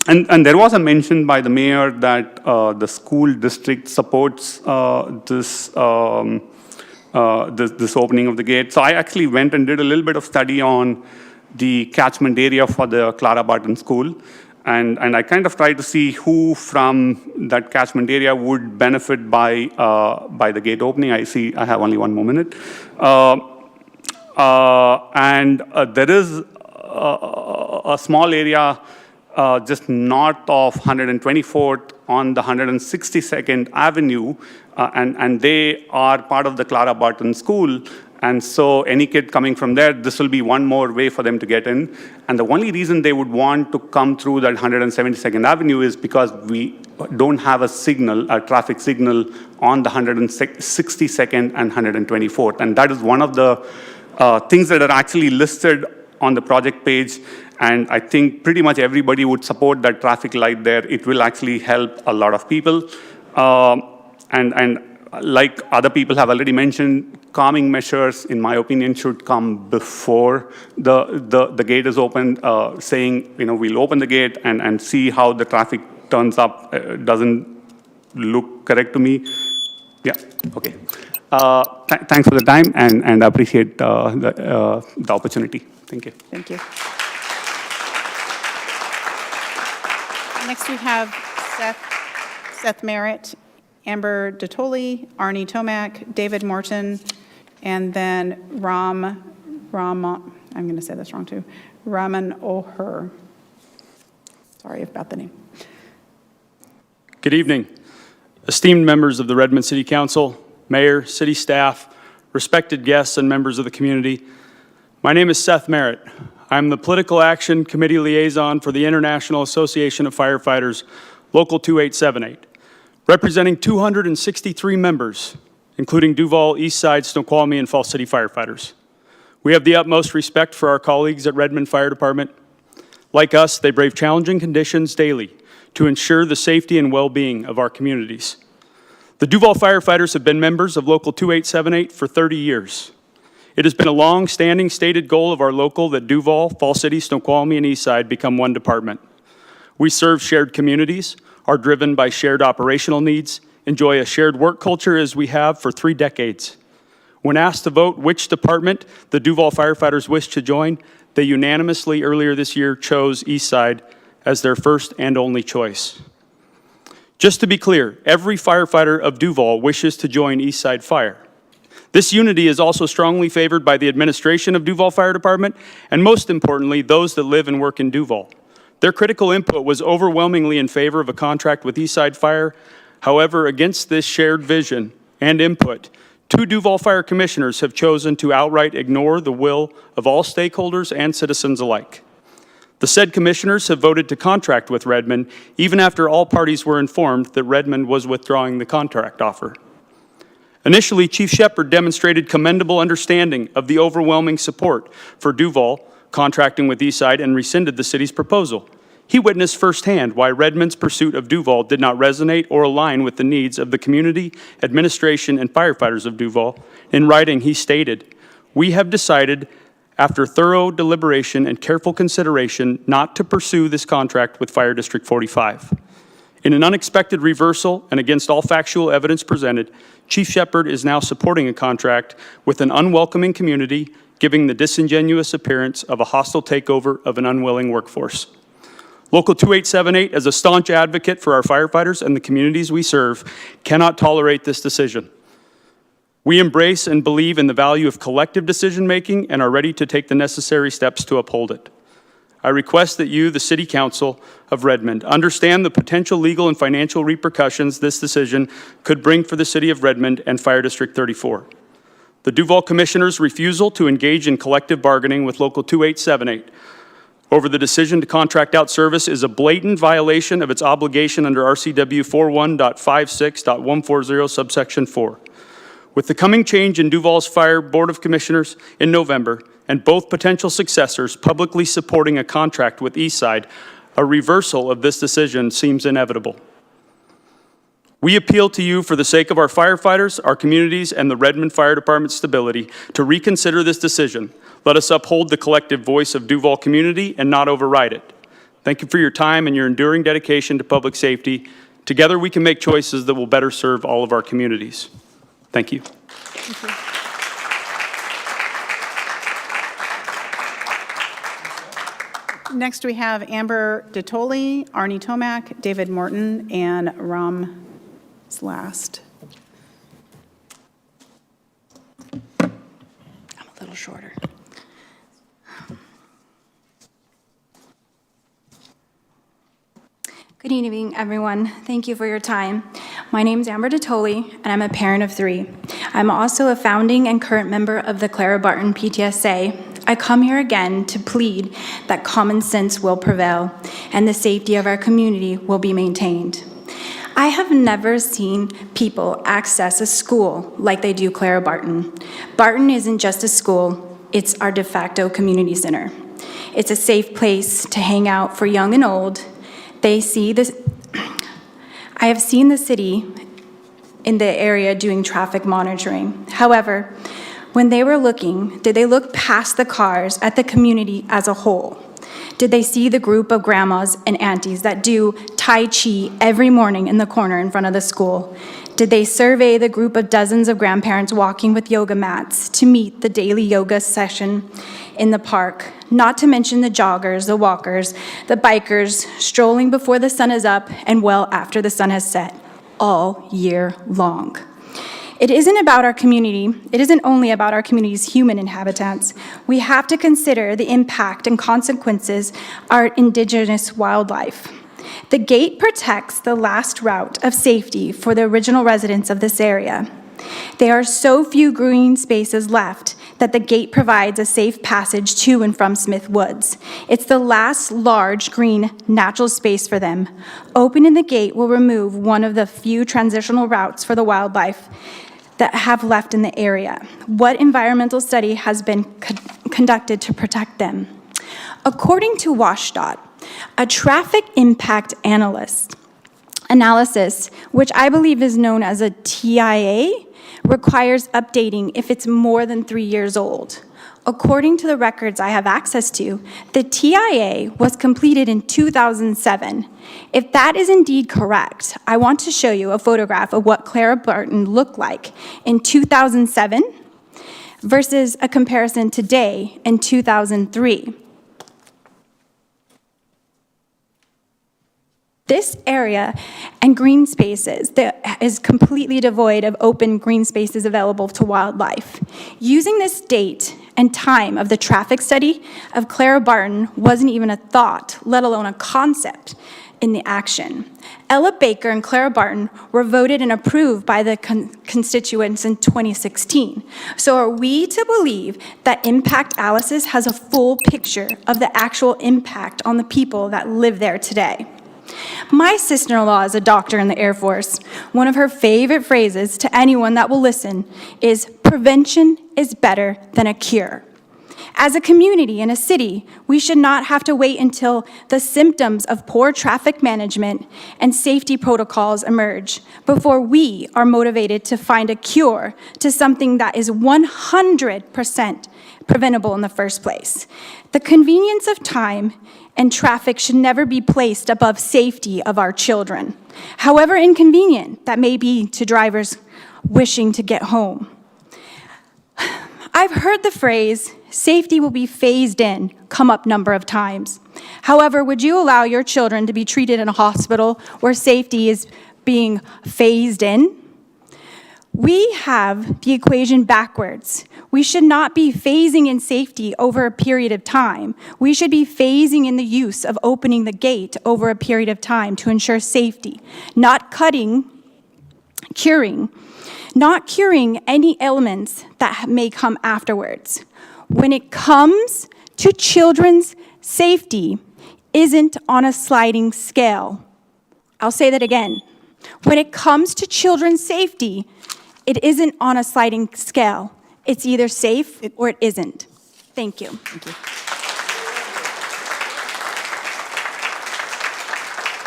and there was a mention by the mayor that the school district supports this opening of the gate. So I actually went and did a little bit of study on the catchment area for the Clara Barton School. And I kind of tried to see who from that catchment area would benefit by the gate opening. I see I have only 1 more minute. There is a small area just north of 124th on the 162nd Avenue, and they are part of the Clara Barton School, And so any kid coming from there, this will be one more way for them to get in. And the only reason they would want to come through that 172nd Avenue is because we don't have a signal, a traffic signal on the 162nd and 124th. And that is one of the things that are actually listed on the project page. And I think pretty much everybody would support that traffic light there. It will actually help a lot of people. And like other people have already mentioned, calming measures, in my opinion, should come before the gate is opened, saying, we'll open the gate and see how the traffic turns up. Doesn't look correct to me. Yeah, okay. Thanks for the time, and I appreciate the opportunity. Thank you. Thank you. Next, we have Seth Merritt, Amber Detoli, Arnie Tomac, David Morton, and then I'm going to say this wrong too, Raman Oher. Sorry about the name. Good evening. Esteemed members of the Redmond City Council, Mayor, city staff, respected guests, and members of the community. My name is Seth Merritt. I'm the Political Action Committee Liaison for the International Association of Firefighters, Local 2878, representing 263 members, including Duval, Eastside, Snoqualmie, and Falls City firefighters. We have the utmost respect for our colleagues at Redmond Fire Department. Like us, they brave challenging conditions daily to ensure the safety and well-being of our communities. The Duval firefighters have been members of Local 2878 for 30 years. It has been a long-standing stated goal of our local that Duval, Falls City, Snoqualmie, and Eastside become one department. We serve shared communities, are driven by shared operational needs, enjoy a shared work culture as we have for 3 decades. When asked to vote which department the Duval firefighters wish to join, they unanimously earlier this year chose Eastside as their first and only choice. Just to be clear, every firefighter of Duval wishes to join Eastside Fire. This unity is also strongly favored by the administration of Duval Fire Department, and most importantly, those that live and work in Duval. Their critical input was overwhelmingly in favor of a contract with Eastside Fire. However, against this shared vision and input, 2 Duval Fire Commissioners have chosen to outright ignore the will of all stakeholders and citizens alike. The said commissioners have voted to contract with Redmond, even after all parties were informed that Redmond was withdrawing the contract offer. Initially, Chief Shepard demonstrated commendable understanding of the overwhelming support for Duval contracting with Eastside and rescinded the city's proposal. He witnessed firsthand why Redmond's pursuit of Duval did not resonate or align with the needs of the community, administration, and firefighters of Duval. In writing, he stated, "We have decided, after thorough deliberation and careful consideration, not to pursue this contract with Fire District 45. In an unexpected reversal and against all factual evidence presented, Chief Shepard is now supporting a contract with an unwelcoming community, giving the disingenuous appearance of a hostile takeover of an unwilling workforce. Local 2878, as a staunch advocate for our firefighters and the communities we serve, cannot tolerate this decision. We embrace and believe in the value of collective decision-making and are ready to take the necessary steps to uphold it. I request that you, the City Council of Redmond, understand the potential legal and financial repercussions this decision could bring for the City of Redmond and Fire District 34. The Duval Commissioner's refusal to engage in collective bargaining with Local 2878 over the decision to contract out service is a blatant violation of its obligation under RCW 41.56.140 subsection 4. With the coming change in Duval's Fire Board of Commissioners in November and both potential successors publicly supporting a contract with Eastside, a reversal of this decision seems inevitable. We appeal to you for the sake of our firefighters, our communities, and the Redmond Fire Department's stability to reconsider this decision. Let us uphold the collective voice of Duval community and not override it. Thank you for your time and your enduring dedication to public safety. Together we can make choices that will better serve all of our communities. Thank you. Thank you. Next, we have Amber Detoli, Arnie Tomac, David Morton, and Ram is last. I'm a little shorter. Good evening, everyone. Thank you for your time. My name is Amber Detoli, and I'm a parent of 3. I'm also a founding and current member of the Clara Barton PTSA. I come here again to plead that common sense will prevail and the safety of our community will be maintained. I have never seen people access a school like they do Clara Barton. Barton isn't just a school, it's our de facto community center. It's a safe place to hang out for young and old. I have seen the city in the area doing traffic monitoring. However, when they were looking, did they look past the cars at the community as a whole? Did they see the group of grandmas and aunties that do Tai Chi every morning in the corner in front of the school? Did they survey the group of dozens of grandparents walking with yoga mats to meet the daily yoga session in the park? Not to mention the joggers, the walkers, the bikers, strolling before the sun is up and well after the sun has set, all year long. It isn't about our community. It isn't only about our community's human inhabitants. We have to consider the impact and consequences our indigenous wildlife. The gate protects the last route of safety for the original residents of this area. There are so few green spaces left that the gate provides a safe passage to and from Smith Woods. It's the last large green natural space for them. Opening the gate will remove one of the few transitional routes for the wildlife that have left in the area. What environmental study has been conducted to protect them? According to WashDOT, a traffic impact analysis, which I believe is known as a TIA, requires updating if it's more than 3 years old. According to the records I have access to, the TIA was completed in 2007. If that is indeed correct, I want to show you a photograph of what Clara Barton looked like in 2007 versus a comparison today in 2003. This area and green spaces that is completely devoid of open green spaces available to wildlife. Using this date and time of the traffic study of Clara Barton wasn't even a thought, let alone a concept in the action. Ella Baker and Clara Barton were voted and approved by the constituents in 2016. So are we to believe that impact analysis has a full picture of the actual impact on the people that live there today? My sister-in-law is a doctor in the Air Force. One of her favorite phrases to anyone that will listen is, "Prevention is better than a cure." As a community in a city, we should not have to wait until the symptoms of poor traffic management and safety protocols emerge before we are motivated to find a cure to something that is 100% preventable in the first place. The convenience of time and traffic should never be placed above safety of our children, however inconvenient that may be to drivers wishing to get home. I've heard the phrase, "safety will be phased in," come up a number of times. However, would you allow your children to be treated in a hospital where safety is being phased in? We have the equation backwards. We should not be phasing in safety over a period of time. We should be phasing in the use of opening the gate over a period of time to ensure safety, not curing any elements that may come afterwards. When it comes to children's safety, isn't on a sliding scale. I'll say that again. When it comes to children's safety, it isn't on a sliding scale. It's either safe or it isn't. Thank you. Thank you.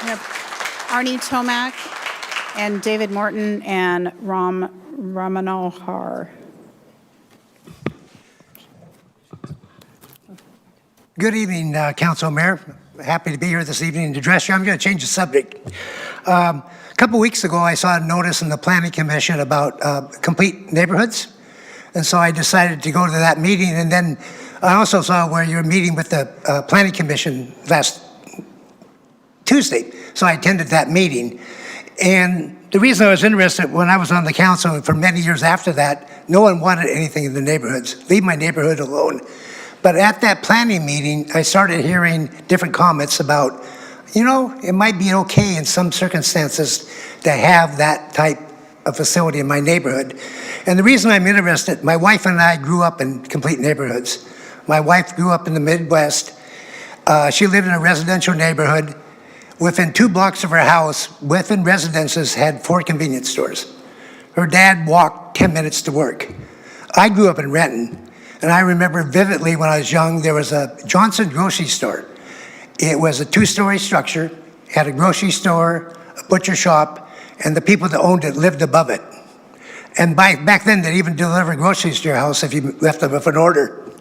We have Arnie Tomac and David Morton and Ram Manohar. Good evening, Council Mayor. Happy to be here this evening to address you. I'm going to change the subject. A couple weeks ago, I saw a notice in the Planning Commission about complete neighborhoods. And so I decided to go to that meeting. And then I also saw where you were meeting with the Planning Commission last Tuesday. So I attended that meeting. And the reason I was interested, when I was on the council and for many years after that, no one wanted anything in the neighborhoods. Leave my neighborhood alone. But at that planning meeting, I started hearing different comments about, you know, it might be okay in some circumstances to have that type a facility in my neighborhood. And the reason I'm interested, my wife and I grew up in complete neighborhoods. My wife grew up in the Midwest. She lived in a residential neighborhood. Within 2 blocks of her house, within residences, had 4 convenience stores. Her dad walked 10 minutes to work. I grew up in Renton, and I remember vividly when I was young, there was a Johnson grocery store. It was a 2-story structure, had a grocery store, a butcher shop, and the people that owned it lived above it. And back then, they'd even deliver groceries to your house if you left them with an order.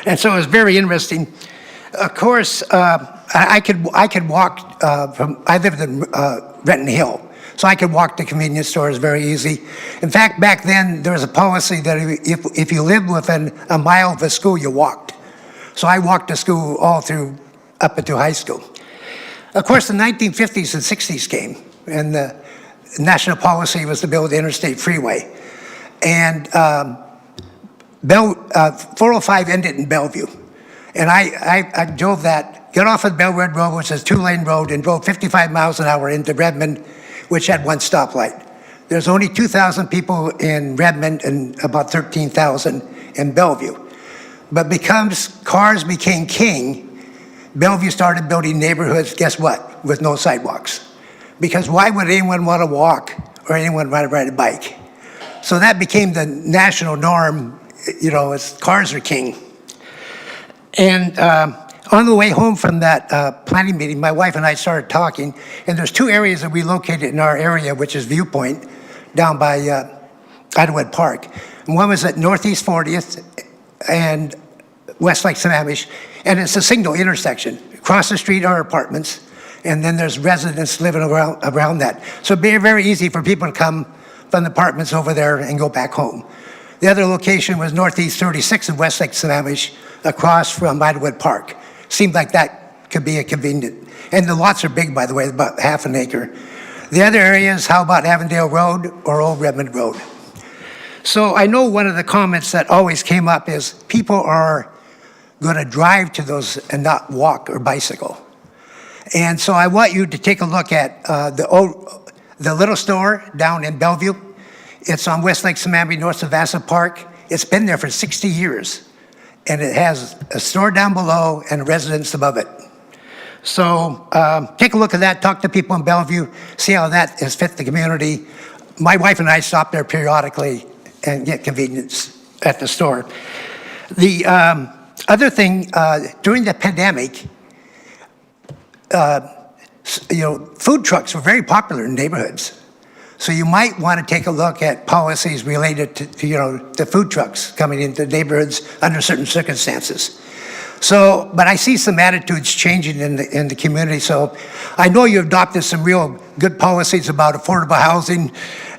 And so it was very interesting. Of course, I could walk I lived in Renton Hill, so I could walk to convenience stores very easy. In fact, back then, there was a policy that if you lived within a mile of a school, you walked. So I walked to school all through up into high school. Of course, the 1950s and 60s came, and the national policy was to build the interstate freeway. And 405 ended in Bellevue. And I drove that, got off of Bell Red Road, which is a 2-lane road, and drove 55 miles an hour into Redmond, which had 1 stoplight. There's only 2,000 people in Redmond and about 13,000 in Bellevue. But because cars became king, Bellevue started building neighborhoods, guess what, with no sidewalks. Because why would anyone want to walk or anyone want to ride a bike? So that became the national norm, you know, as cars are king. And on the way home from that planning meeting, my wife and I started talking, and there's 2 areas that we located in our area, which is Viewpoint, down by Idlewood Park. And one was at Northeast 40th and West Lake Sammamish, and it's a single intersection. Across the street are apartments, and then there's residents living around that. So it'd be very easy for people to come from the apartments over there and go back home. The other location was Northeast 36 and West Lake Sammamish, across from Idlewood Park. Seemed like that could be a convenient. And the lots are big, by the way, about half an acre. The other areas, how about Avondale Road or Old Redmond Road? So I know one of the comments that always came up is people are going to drive to those and not walk or bicycle. And so I want you to take a look at the little store down in Bellevue. It's on West Lake Sammamish, north of Vassar Park. It's been there for 60 years. And it has a store down below and a residence above it. So take a look at that, talk to people in Bellevue, see how that has fit the community. My wife and I stop there periodically and get convenience at the store. The other thing, during the pandemic, food trucks were very popular in neighborhoods. So you might want to take a look at policies related to food trucks coming into neighborhoods under certain circumstances. So, but I see some attitudes changing in the community. So I know you adopted some real good policies about affordable housing,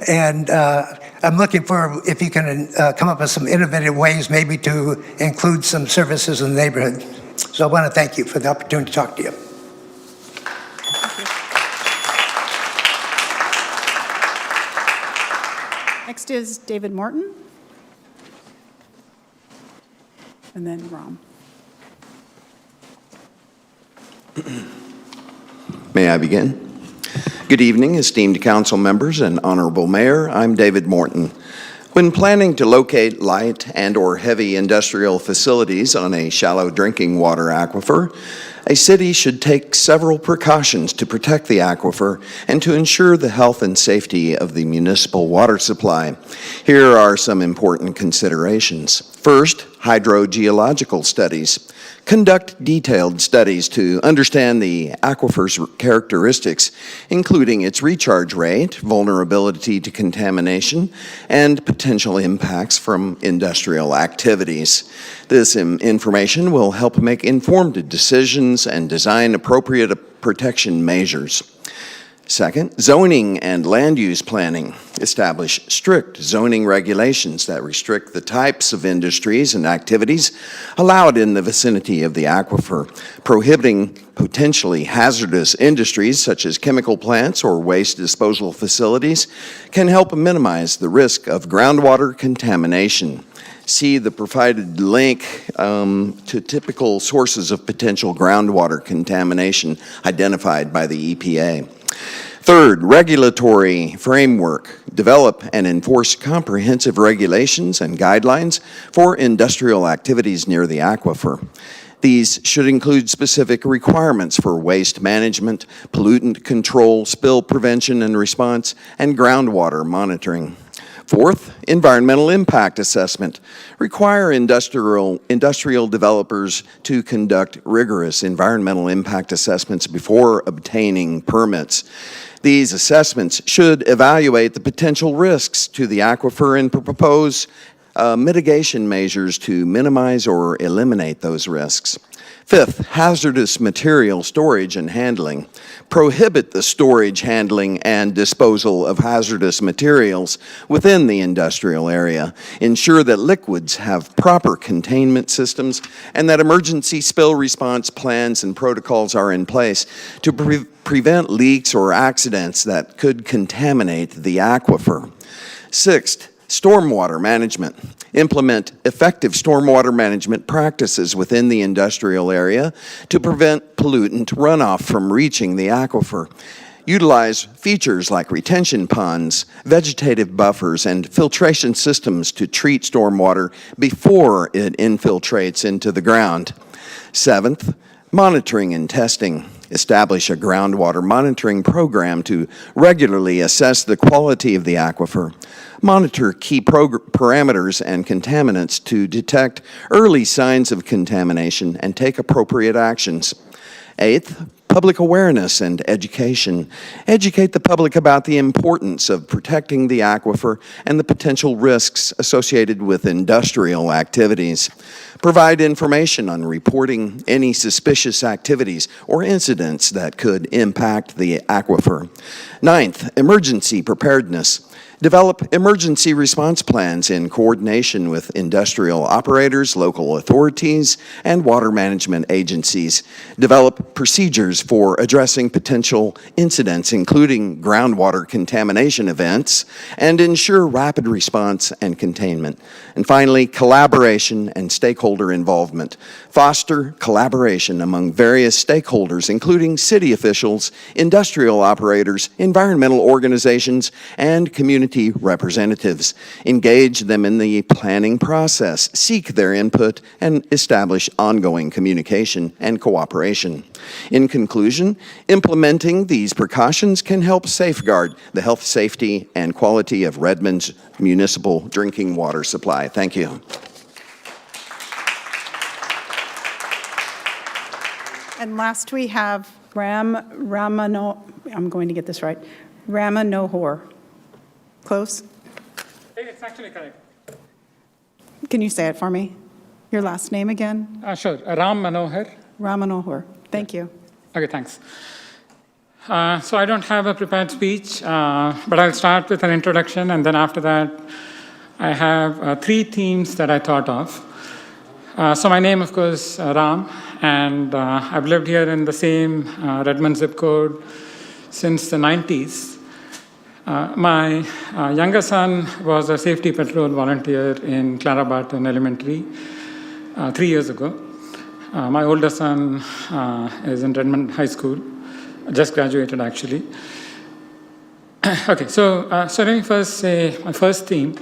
and I'm looking for if you can come up with some innovative ways maybe to include some services in the neighborhood. So I want to thank you for the opportunity to talk to you. Next is David Morton. And then Rom. May I begin? Good evening, esteemed council members and honorable mayor. I'm David Morton. When planning to locate light and/or heavy industrial facilities on a shallow drinking water aquifer, a city should take several precautions to protect the aquifer and to ensure the health and safety of the municipal water supply. Here are some important considerations. First, hydrogeological studies. Conduct detailed studies to understand the aquifer's characteristics, including its recharge rate, vulnerability to contamination, and potential impacts from industrial activities. This information will help make informed decisions and design appropriate protection measures. Second, zoning and land use planning. Establish strict zoning regulations that restrict the types of industries and activities allowed in the vicinity of the aquifer. Prohibiting potentially hazardous industries such as chemical plants or waste disposal facilities can help minimize the risk of groundwater contamination. See the provided link to typical sources of potential groundwater contamination identified by the EPA. Third, regulatory framework. Develop and enforce comprehensive regulations and guidelines for industrial activities near the aquifer. These should include specific requirements for waste management, pollutant control, spill prevention and response, and groundwater monitoring. Fourth, environmental impact assessment. Require industrial developers to conduct rigorous environmental impact assessments before obtaining permits. These assessments should evaluate the potential risks to the aquifer and propose mitigation measures to minimize or eliminate those risks. Fifth, hazardous material storage and handling. Prohibit the storage, handling, and disposal of hazardous materials within the industrial area. Ensure that liquids have proper containment systems and that emergency spill response plans and protocols are in place to prevent leaks or accidents that could contaminate the aquifer. Sixth, stormwater management. Implement effective stormwater management practices within the industrial area to prevent pollutant runoff from reaching the aquifer. Utilize features like retention ponds, vegetative buffers, and filtration systems to treat stormwater before it infiltrates into the ground. Seventh, monitoring and testing. Establish a groundwater monitoring program to regularly assess the quality of the aquifer. Monitor key parameters and contaminants to detect early signs of contamination and take appropriate actions. Eighth, public awareness and education. Educate the public about the importance of protecting the aquifer and the potential risks associated with industrial activities. Provide information on reporting any suspicious activities or incidents that could impact the aquifer. Ninth, emergency preparedness. Develop emergency response plans in coordination with industrial operators, local authorities, and water management agencies. Develop procedures for addressing potential incidents, including groundwater contamination events, and ensure rapid response and containment. And finally, collaboration and stakeholder involvement. Foster collaboration among various stakeholders, including city officials, industrial operators, environmental organizations, and community representatives. Engage them in the planning process, seek their input, and establish ongoing communication and cooperation. In conclusion, implementing these precautions can help safeguard the health, safety, and quality of Redmond's municipal drinking water supply. Thank you. And last we have I'm going to get this right, Ramanohor. Close? It's actually correct. Can you say it for me? Your last name again? Sure, Ram Manohar. Ramanohar. Thank you. Okay, thanks. So I don't have a prepared speech, but I'll start with an introduction, and then after that, I have 3 themes that I thought of. So my name, of course, Ram, and I've lived here in the same Redmond zip code since the 90s. My younger son was a safety patrol volunteer in Clara Barton Elementary 3 years ago. My older son is in Redmond High School, just graduated actually. Okay, so let me first say my first theme.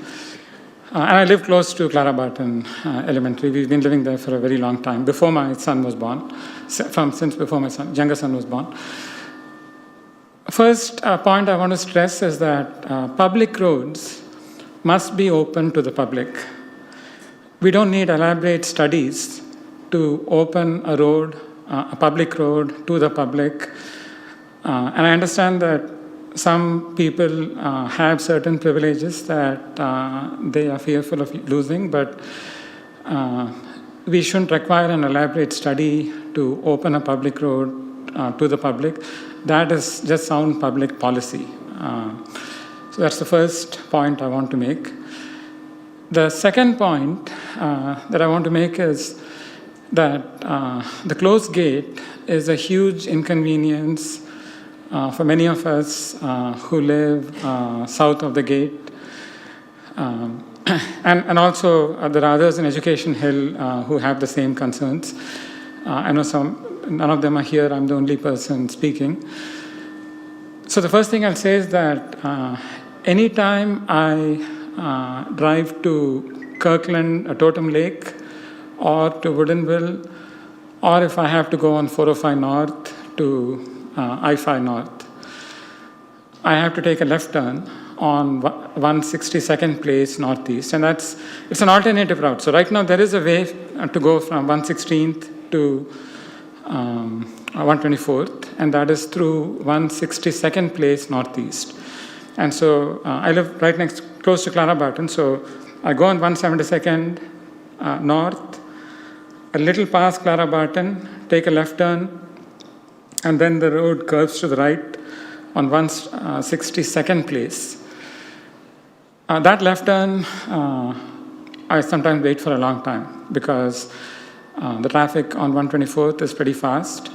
And I live close to Clara Barton Elementary. We've been living there for a very long time, before my son was born, since before my younger son was born. First point I want to stress is that public roads must be open to the public. We don't need elaborate studies to open a road, a public road, to the public. And I understand that some people have certain privileges that they are fearful of losing, but we shouldn't require an elaborate study to open a public road to the public. That is just sound public policy. So that's the first point I want to make. The second point that I want to make is that the closed gate is a huge inconvenience for many of us who live south of the gate. And also there are others in Education Hill who have the same concerns. I know none of them are here, I'm the only person speaking. So the first thing I'll say is that anytime I drive to Kirkland, Totem Lake, or to Woodinville, or if I have to go on 405 North to I-5 North, I have to take a left turn on 162nd Place Northeast, and it's an alternative route. So right now there is a way to go from 116th to 124th, and that is through 162nd Place Northeast. And so I live right close to Clara, Barton, so I go on 172nd North, a little past Clara, Barton, take a left turn, and then the road curves to the right on 162nd Place. That left turn, I sometimes wait for a long time because the traffic on 124th is pretty fast.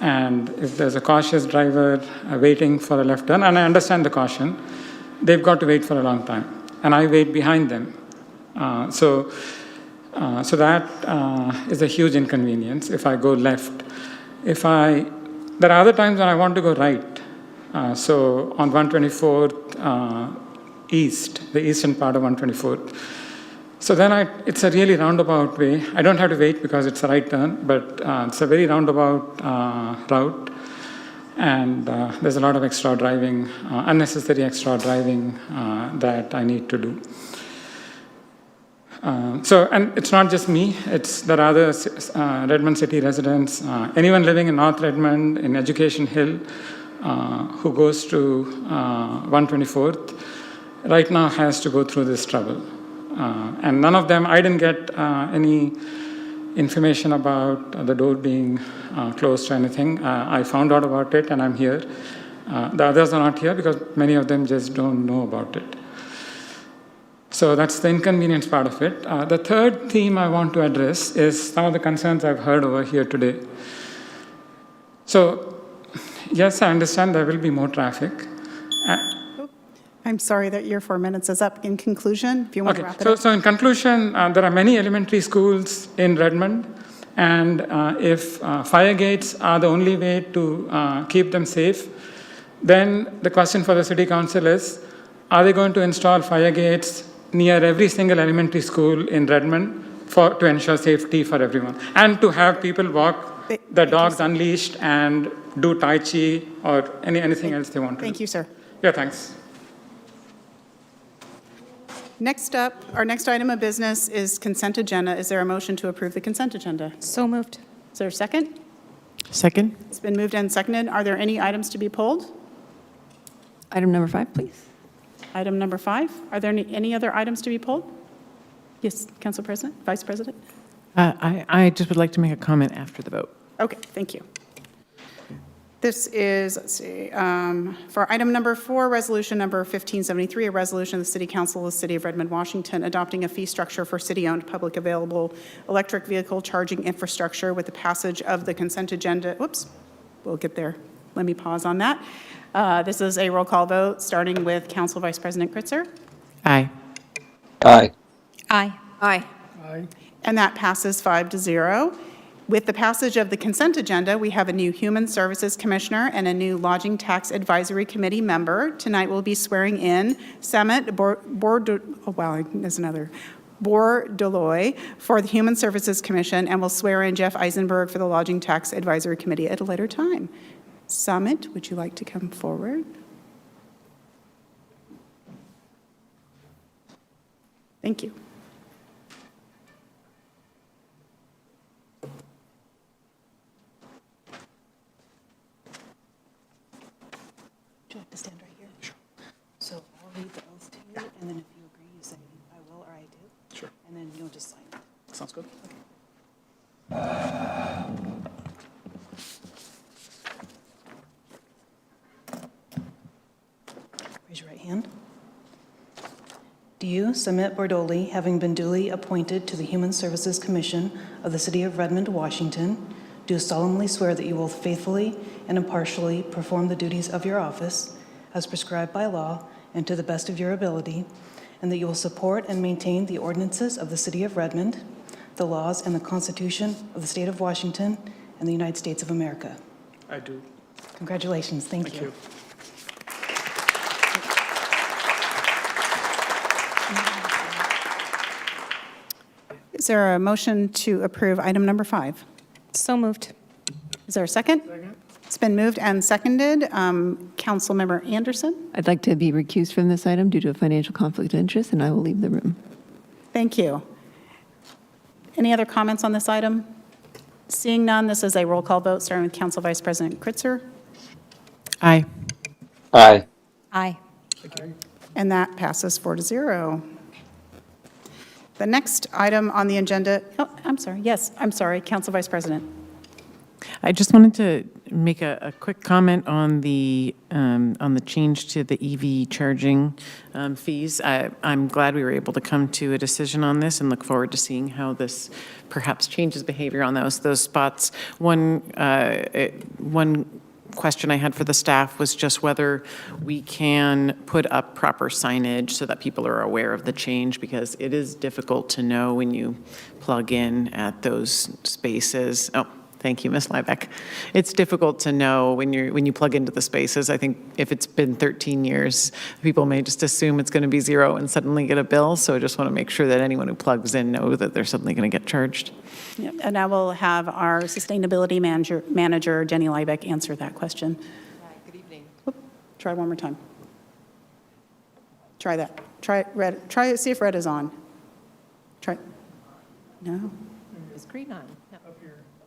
And if there's a cautious driver waiting for a left turn, and I understand the caution, they've got to wait for a long time. And I wait behind them. So that is a huge inconvenience if I go left. There are other times when I want to go right. So on 124th East, the eastern part of 124th. So then it's a really roundabout way. I don't have to wait because it's a right turn, but it's a very roundabout route. And there's a lot of extra driving, unnecessary extra driving that I need to do. And it's not just me, there are other Redmond City residents, anyone living in North Redmond, in Education Hill, who goes to 124th, right now has to go through this trouble. And none of them, I didn't get any information about the door being closed or anything. I found out about it and I'm here. The others are not here because many of them just don't know about it. So that's the inconvenience part of it. The third theme I want to address is some of the concerns I've heard over here today. So, yes, I understand there will be more traffic. I'm sorry that your 4 minutes is up. In conclusion, if you want to wrap it up. So in conclusion, there are many elementary schools in Redmond, and if fire gates are the only way to keep them safe, then the question for the City Council is, are they going to install fire gates near every single elementary school in Redmond to ensure safety for everyone, and to have people walk their dogs unleashed and do Tai Chi or anything else they want to do? Thank you, sir. Yeah, thanks. Next up, our next item of business is consent agenda. Is there a motion to approve the consent agenda? So moved. Is there a second? Second. It's been moved and seconded. Are there any items to be pulled? Item number 5, please. Item number 5. Are there any other items to be pulled? Yes, Council President, Vice President? I just would like to make a comment after the vote. Okay, thank you. This is, let's see, for item number 4, resolution number 1573, a resolution of the City Council of the City of Redmond, Washington, adopting a fee structure for city-owned, public available electric vehicle charging infrastructure with the passage of the consent agenda. Whoops, we'll get there. Let me pause on that. This is a roll call vote, starting with Council Vice President Kritzer. Aye. Aye. Aye. Aye. And that passes 5-0. With the passage of the consent agenda, we have a new Human Services Commissioner and a new Lodging Tax Advisory Committee member. Tonight we'll be swearing in Samet Bordeloy for the Human Services Commission, and we'll swear in Jeff Eisenberg for the Lodging Tax Advisory Committee at a later time. Samet, would you like to come forward? Thank you. Would you like to stand right here? Sure. So I'll read the oath to you, and then if you agree, you say, I will or I do. Sure. And then you'll just sign it. Sounds good. Raise your right hand. Do you, Samet Bordeloy, having been duly appointed to the Human Services Commission of the City of Redmond, Washington, do solemnly swear that you will faithfully and impartially perform the duties of your office as prescribed by law and to the best of your ability, and that you will support and maintain the ordinances of the City of Redmond, the laws and the Constitution of the State of Washington and the United States of America? I do. Congratulations. Thank you. Is there a motion to approve item number 5? So moved. Is there a second? Second. It's been moved and seconded. Councilmember Anderson? I'd like to be recused from this item due to a financial conflict of interest, and I will leave the room. Thank you. Any other comments on this item? Seeing none, this is a roll call vote, starting with Council Vice President Kritzer. Aye. Aye. Aye. And that passes 4-0. The next item on the agenda, I'm sorry, Council Vice President. I just wanted to make a quick comment on the change to the EV charging fees. I'm glad we were able to come to a decision on this and look forward to seeing how this perhaps changes behavior on those spots. One question I had for the staff was just whether we can put up proper signage so that people are aware of the change, because it is difficult to know when you plug in at those spaces. Oh, thank you, Ms. Liebeck. It's difficult to know when you plug into the spaces. I think if it's been 13 years, people may just assume it's going to be zero and suddenly get a bill. So I just want to make sure that anyone who plugs in know that they're suddenly going to get charged. Yep. And I will have our sustainability manager Jenny Liebeck, answer that question. Hi, good evening. Try one more time. Try that. Try red. Try it. See if red is on. Try. No. Is green on? No.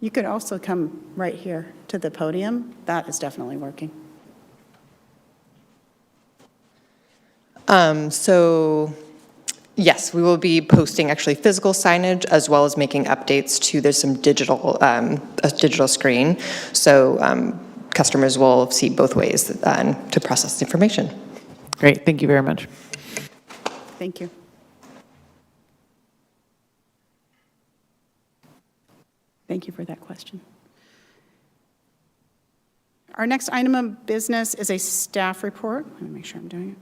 You could also come right here to the podium. That is definitely working. So yes, we will be posting actually physical signage as well as making updates to, there's some digital, a digital screen. So customers will see both ways to process the information. Great, thank you very much. Thank you. Thank you for that question. Our next item of business is a staff report. Let me make sure I'm doing it.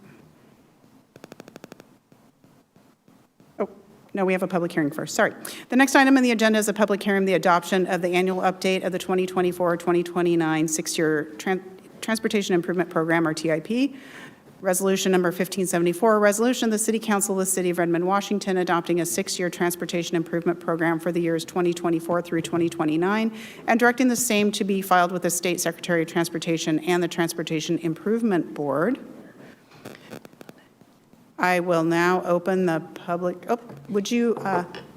Oh, no, we have a public hearing first. Sorry. The next item on the agenda is a public hearing, the adoption of the annual update of the 2024-2029 six-year Transportation Improvement Program, or TIP. Resolution number 1574, a resolution of the City Council of the City of Redmond, Washington, adopting a six-year transportation improvement program for the years 2024 through 2029, and directing the same to be filed with the State Secretary of Transportation and the Transportation Improvement Board. I will now open the public, would you,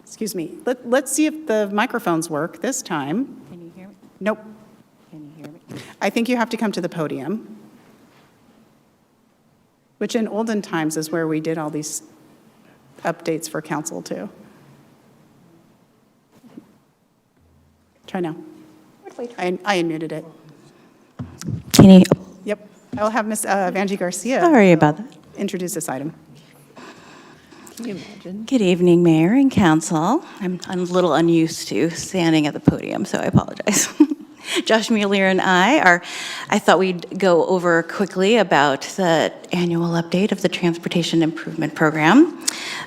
excuse me, let's see if the microphones work this time. Can you hear me? Nope. Can you hear me? I think you have to come to the podium, which in olden times is where we did all these updates for council too. Try now. I unmuted it. Can you? Yep. I'll have Ms. Vanjie Garcia. Sorry about that. Introduce this item. Can you imagine? Good evening, Mayor and Council. I'm a little unused to standing at the podium, so I apologize. Josh Mueller and I thought we'd go over quickly about the annual update of the Transportation Improvement Program.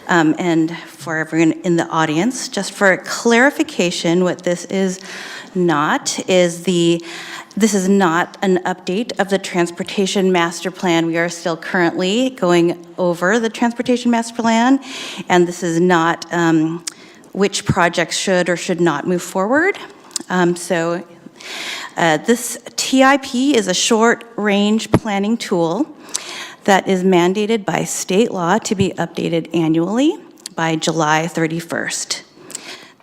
And for everyone in the audience, just for clarification, what this is not this is not an update of the Transportation Master Plan. We are still currently going over the Transportation Master Plan, and this is not which projects should or should not move forward. This TIP is a short-range planning tool that is mandated by state law to be updated annually by July 31st.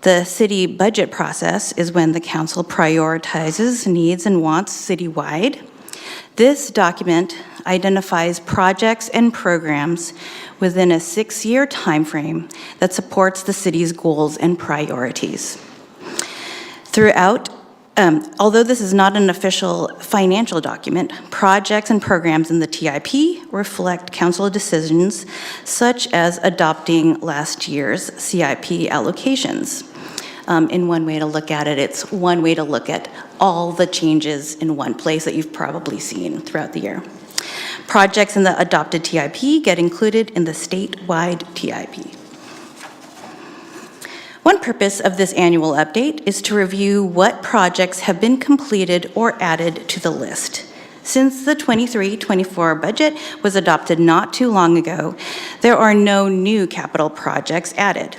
The city budget process is when the council prioritizes needs and wants citywide. This document identifies projects and programs within a 6-year timeframe that supports the city's goals and priorities. Throughout, although this is not an official financial document, projects and programs in the TIP reflect council decisions such as adopting last year's CIP allocations. In one way to look at it, it's one way to look at all the changes in one place that you've probably seen throughout the year. Projects in the adopted TIP get included in the statewide TIP. One purpose of this annual update is to review what projects have been completed or added to the list. Since the 23-24 budget was adopted not too long ago, there are no new capital projects added.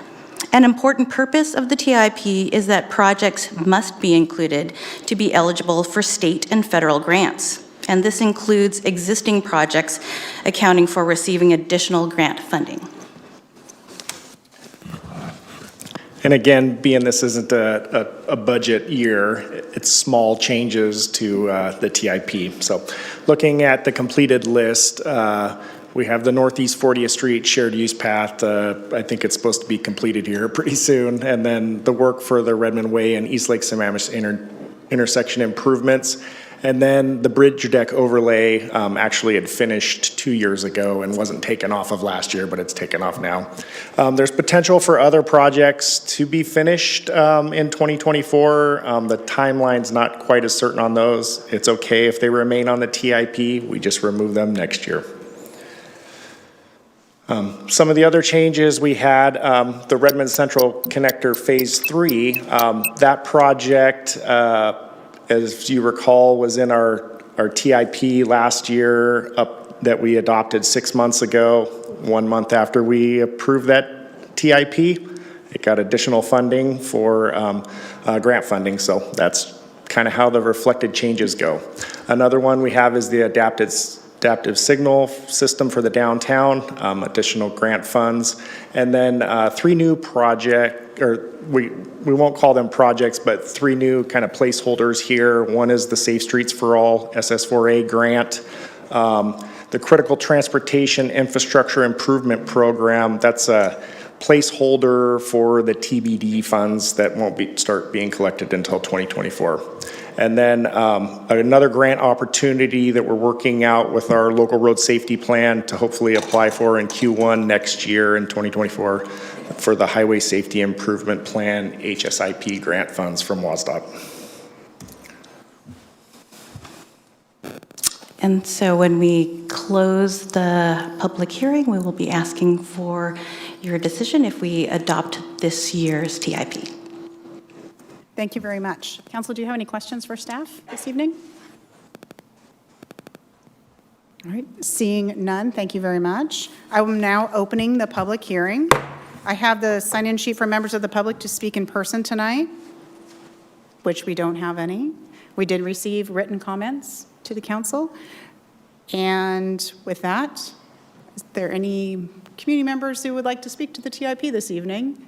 An important purpose of the TIP is that projects must be included to be eligible for state and federal grants. And this includes existing projects accounting for receiving additional grant funding. And again, being this isn't a budget year, it's small changes to the TIP. So looking at the completed list, we have the Northeast 40th Street shared use path. I think it's supposed to be completed here pretty soon. And then the work for the Redmond Way and East Lake Sammamish intersection improvements. And then the bridge deck overlay actually had finished 2 years ago and wasn't taken off of last year, but it's taken off now. There's potential for other projects to be finished in 2024. The timeline's not quite as certain on those. It's okay if they remain on the TIP. We just remove them next year. Some of the other changes we had, the Redmond Central Connector Phase 3, that project, as you recall, was in our TIP last year that we adopted 6 months ago, 1 month after we approved that TIP. It got additional funding for grant funding, so that's kind of how the reflected changes go. Another one we have is the adaptive signal system for the downtown, additional grant funds, and then 3 new we won't call them projects, but 3 new kind of placeholders here. One is the Safe Streets for All SS4A grant. The Critical Transportation Infrastructure Improvement Program, that's a placeholder for the TBD funds that won't start being collected until 2024. And then another grant opportunity that we're working out with our local road safety plan to hopefully apply for in Q1 next year in 2024 for the Highway Safety Improvement Plan HSIP grant funds from WSDOT. And so when we close the public hearing, we will be asking for your decision if we adopt this year's TIP. Thank you very much. Council, do you have any questions for staff this evening? All right, seeing none, thank you very much. I am now opening the public hearing. I have the sign-in sheet for members of the public to speak in person tonight, which we don't have any. We did receive written comments to the council. And with that, is there any community members who would like to speak to the TIP this evening?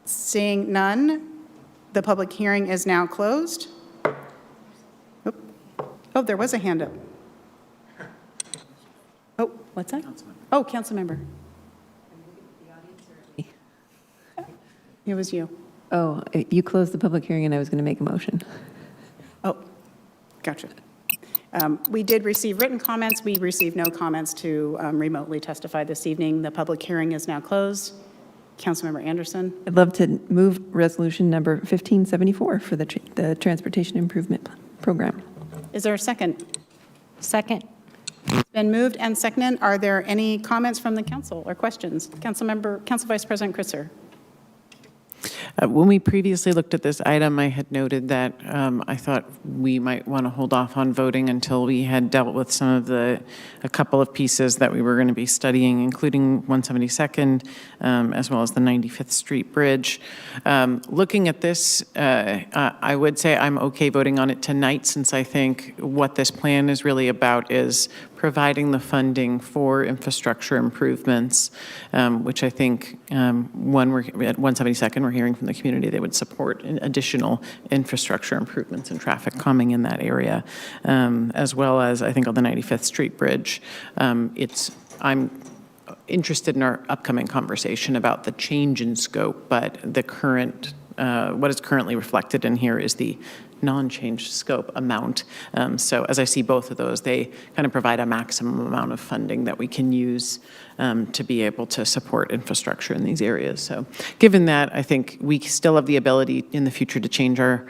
Seeing none, the public hearing is now closed. Oh, there was a hand up. Oh, what's that? Oh, council member. It was you. Oh, you closed the public hearing and I was going to make a motion. Oh, gotcha. We did receive written comments. We received no comments to remotely testify this evening. The public hearing is now closed. Councilmember Anderson. I'd love to move resolution number 1574 for the Transportation Improvement Program. Is there a second? Second. It's been moved and seconded. Are there any comments from the council or questions? Council Vice President Kritzer. When we previously looked at this item, I had noted that I thought we might want to hold off on voting until we had dealt with some of a couple of pieces that we were going to be studying, including 172nd, as well as the 95th Street Bridge. Looking at this, I would say I'm okay voting on it tonight, since I think what this plan is really about is providing the funding for infrastructure improvements, which I think when we're at 172nd, we're hearing from the community they would support additional infrastructure improvements and traffic calming in that area, as well as I think on the 95th Street Bridge. I'm interested in our upcoming conversation about the change in scope, but the current, what is currently reflected in here is the non-change scope amount. So as I see both of those, they kind of provide a maximum amount of funding that we can use to be able to support infrastructure in these areas. So given that, I think we still have the ability in the future to change our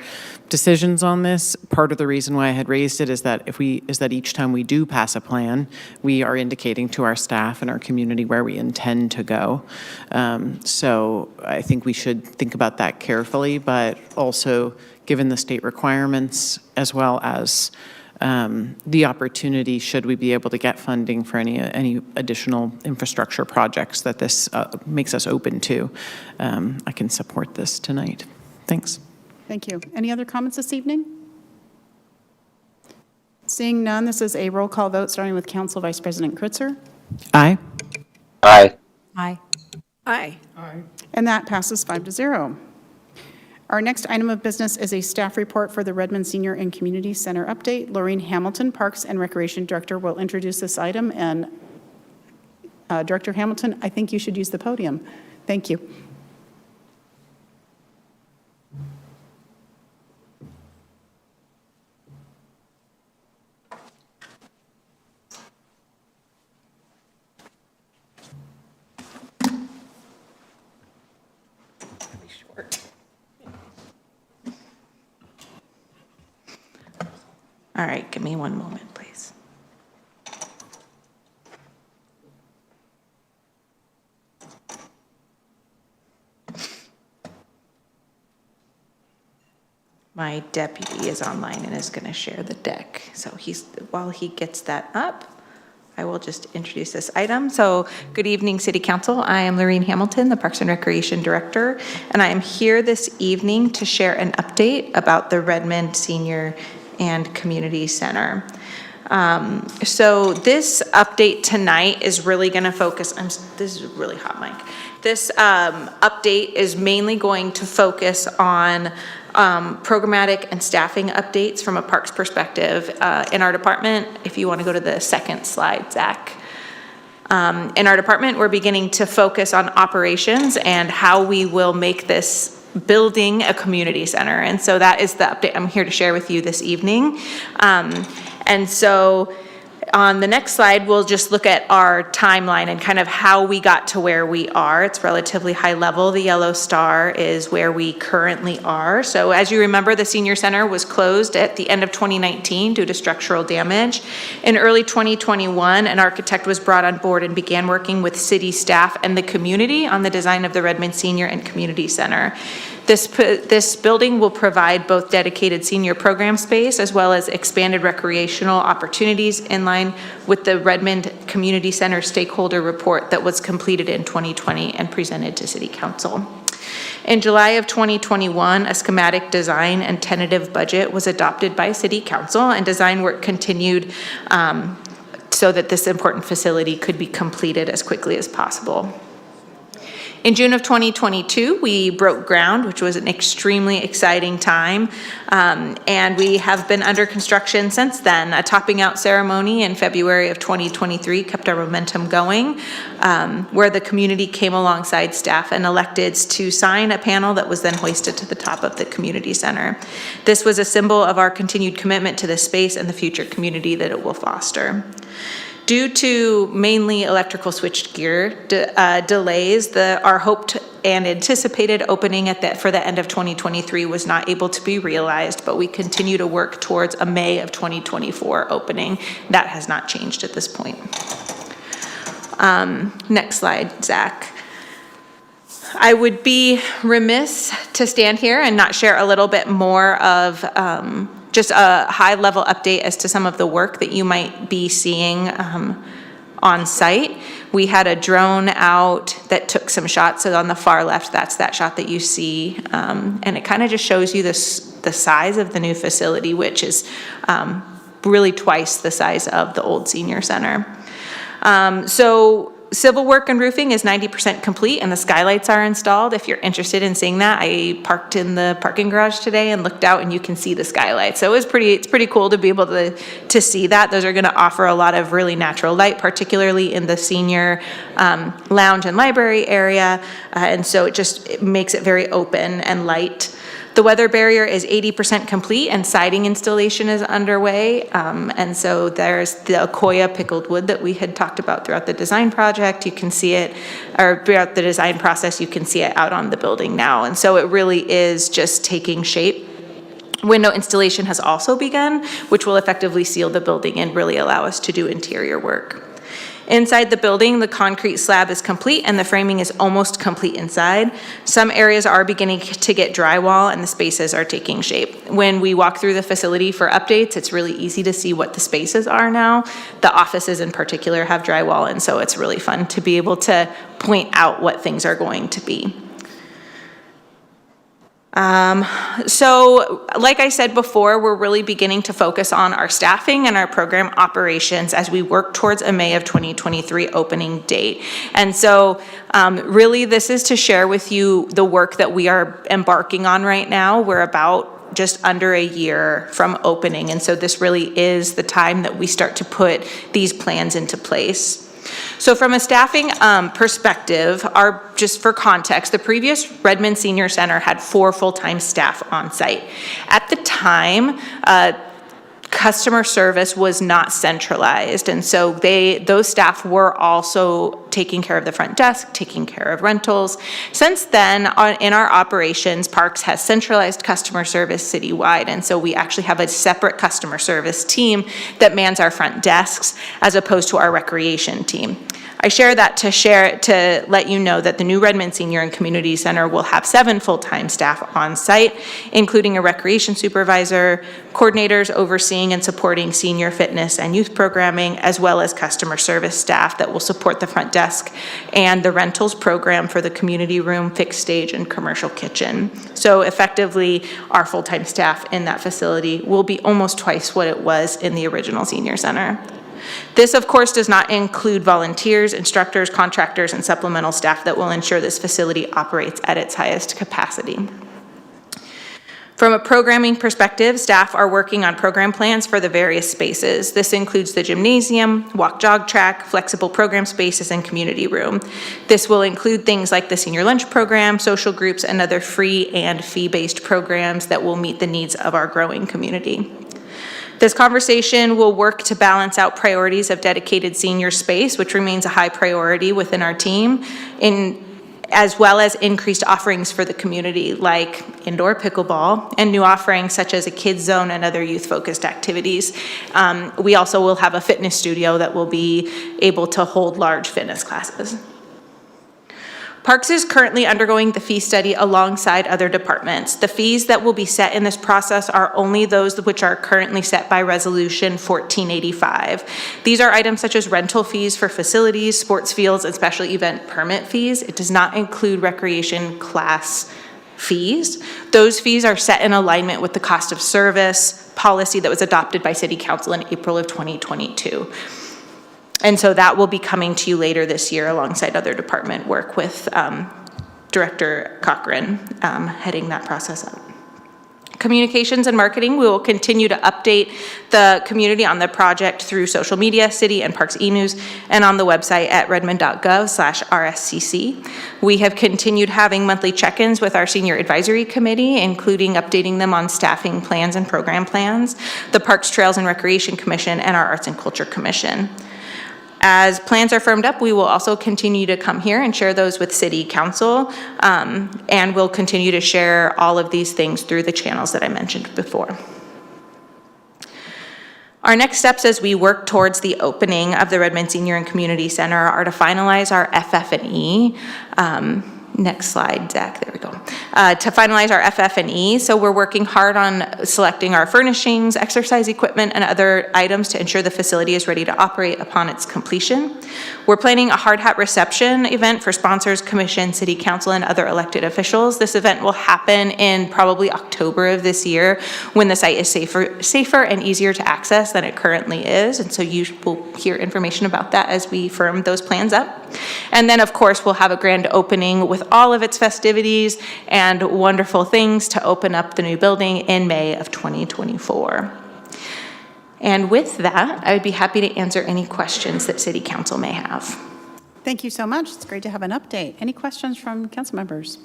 decisions on this. Part of the reason why I had raised it is that each time we do pass a plan, we are indicating to our staff and our community where we intend to go. So I think we should think about that carefully, but also given the state requirements, as well as the opportunity, should we be able to get funding for any additional infrastructure projects that this makes us open to, I can support this tonight. Thanks. Thank you. Any other comments this evening? Seeing none, this is a roll call vote, starting with Council Vice President Kritzer. Aye. Aye. Aye. Aye. Aye. And that passes 5-0. Our next item of business is a staff report for the Redmond Senior and Community Center update. Laureen Hamilton, Parks and Recreation Director, will introduce this item. And Director Hamilton, I think you should use the podium. Thank you. All right, give me one moment, please. My deputy is online and is going to share the deck. So while he gets that up, I will just introduce this item. So good evening, City Council. I am Laureen Hamilton, the Parks and Recreation Director, and I am here this evening to share an update about the Redmond Senior and Community Center. So this update tonight is really going to focus, this is a really hot mic. This update is mainly going to focus on programmatic and staffing updates from a parks perspective in our department. If you want to go to the second slide, Zach. In our department, we're beginning to focus on operations and how we will make this building a community center. And so that is the update I'm here to share with you this evening. And so on the next slide, we'll just look at our timeline and kind of how we got to where we are. It's relatively high level. The yellow star is where we currently are. So as you remember, the senior center was closed at the end of 2019 due to structural damage. In early 2021, an architect was brought on board and began working with city staff and the community on the design of the Redmond Senior and Community Center. This building will provide both dedicated senior program space as well as expanded recreational opportunities in line with the Redmond Community Center stakeholder report that was completed in 2020 and presented to City Council. In July of 2021, a schematic design and tentative budget was adopted by City Council, and design work continued so that this important facility could be completed as quickly as possible. In June of 2022, we broke ground, which was an extremely exciting time, and we have been under construction since then. A topping out ceremony in February of 2023 kept our momentum going, where the community came alongside staff and electeds to sign a panel that was then hoisted to the top of the community center. This was a symbol of our continued commitment to this space and the future community that it will foster. Due to mainly electrical switchgear delays, our hoped and anticipated opening for the end of 2023 was not able to be realized, but we continue to work towards a May of 2024 opening. That has not changed at this point. Next slide, Zach. I would be remiss to stand here and not share a little bit more of just a high-level update as to some of the work that you might be seeing on site. We had a drone out that took some shots. So on the far left, that's that shot that you see. And it kind of just shows you the size of the new facility, which is really twice the size of the old senior center. So civil work and roofing is 90% complete and the skylights are installed. If you're interested in seeing that, I parked in the parking garage today and looked out and you can see the skylights. So it's pretty cool to be able to see that. Those are going to offer a lot of really natural light, particularly in the senior lounge and library area. And so it makes it very open and light. The weather barrier is 80% complete and siding installation is underway. And so there's the Aquifer pickled wood that we had talked about throughout the design project. You can see it, or throughout the design process, you can see it out on the building now. And so it really is just taking shape. Window installation has also begun, which will effectively seal the building and really allow us to do interior work. Inside the building, the concrete slab is complete and the framing is almost complete inside. Some areas are beginning to get drywall and the spaces are taking shape. When we walk through the facility for updates, it's really easy to see what the spaces are now. The offices in particular have drywall, and so it's really fun to be able to point out what things are going to be. So like I said before, we're really beginning to focus on our staffing and our program operations as we work towards a May of 2023 opening date. And so really this is to share with you the work that we are embarking on right now. We're about just under a year from opening. And so this really is the time that we start to put these plans into place. So from a staffing perspective, just for context, the previous Redmond Senior Center had 4 full-time staff on site. At the time, customer service was not centralized, and so those staff were also taking care of the front desk, taking care of rentals. Since then, in our operations, Parks has centralized customer service citywide, and so we actually have a separate customer service team that mans our front desks as opposed to our recreation team. I share that to let you know that the new Redmond Senior and Community Center will have 7 full-time staff on site, including a recreation supervisor, coordinators overseeing and supporting senior fitness and youth programming, as well as customer service staff that will support the front desk and the rentals program for the community room, fixed stage, and commercial kitchen. So effectively, our full-time staff in that facility will be almost twice what it was in the original senior center. This, of course, does not include volunteers, instructors, contractors, and supplemental staff that will ensure this facility operates at its highest capacity. From a programming perspective, staff are working on program plans for the various spaces. This includes the gymnasium, walk-jog track, flexible program spaces, and community room. This will include things like the senior lunch program, social groups, and other free and fee-based programs that will meet the needs of our growing community. This conversation will work to balance out priorities of dedicated senior space, which remains a high priority within our team, as well as increased offerings for the community like indoor pickleball and new offerings such as a kids zone and other youth-focused activities. We also will have a fitness studio that will be able to hold large fitness classes. Parks is currently undergoing the fee study alongside other departments. The fees that will be set in this process are only those which are currently set by Resolution 1485. These are items such as rental fees for facilities, sports fields, and special event permit fees. It does not include recreation class fees. Those fees are set in alignment with the cost of service policy that was adopted by City Council in April of 2022. And so that will be coming to you later this year alongside other department work with Director Cochran heading that process up. Communications and marketing, we will continue to update the community on the project through social media, city and parks e-news, and on the website at redmond.gov/RSCC. We have continued having monthly check-ins with our senior advisory committee, including updating them on staffing plans and program plans, the Parks, Trails, and Recreation Commission, and our Arts and Culture Commission. As plans are firmed up, we will also continue to come here and share those with City Council, and we'll continue to share all of these things through the channels that I mentioned before. Our next steps as we work towards the opening of the Redmond Senior and Community Center are to finalize our FF&E. Next slide, Zach, there we go. To finalize our FF&E, so we're working hard on selecting our furnishings, exercise equipment, and other items to ensure the facility is ready to operate upon its completion. We're planning a hard hat reception event for sponsors, commission, city council, and other elected officials. This event will happen in probably October of this year when the site is safer and easier to access than it currently is. And so you will hear information about that as we firm those plans up. And then, of course, we'll have a grand opening with all of its festivities and wonderful things to open up the new building in May of 2024. And with that, I would be happy to answer any questions that City Council may have. Thank you so much. It's great to have an update. Any questions from council members?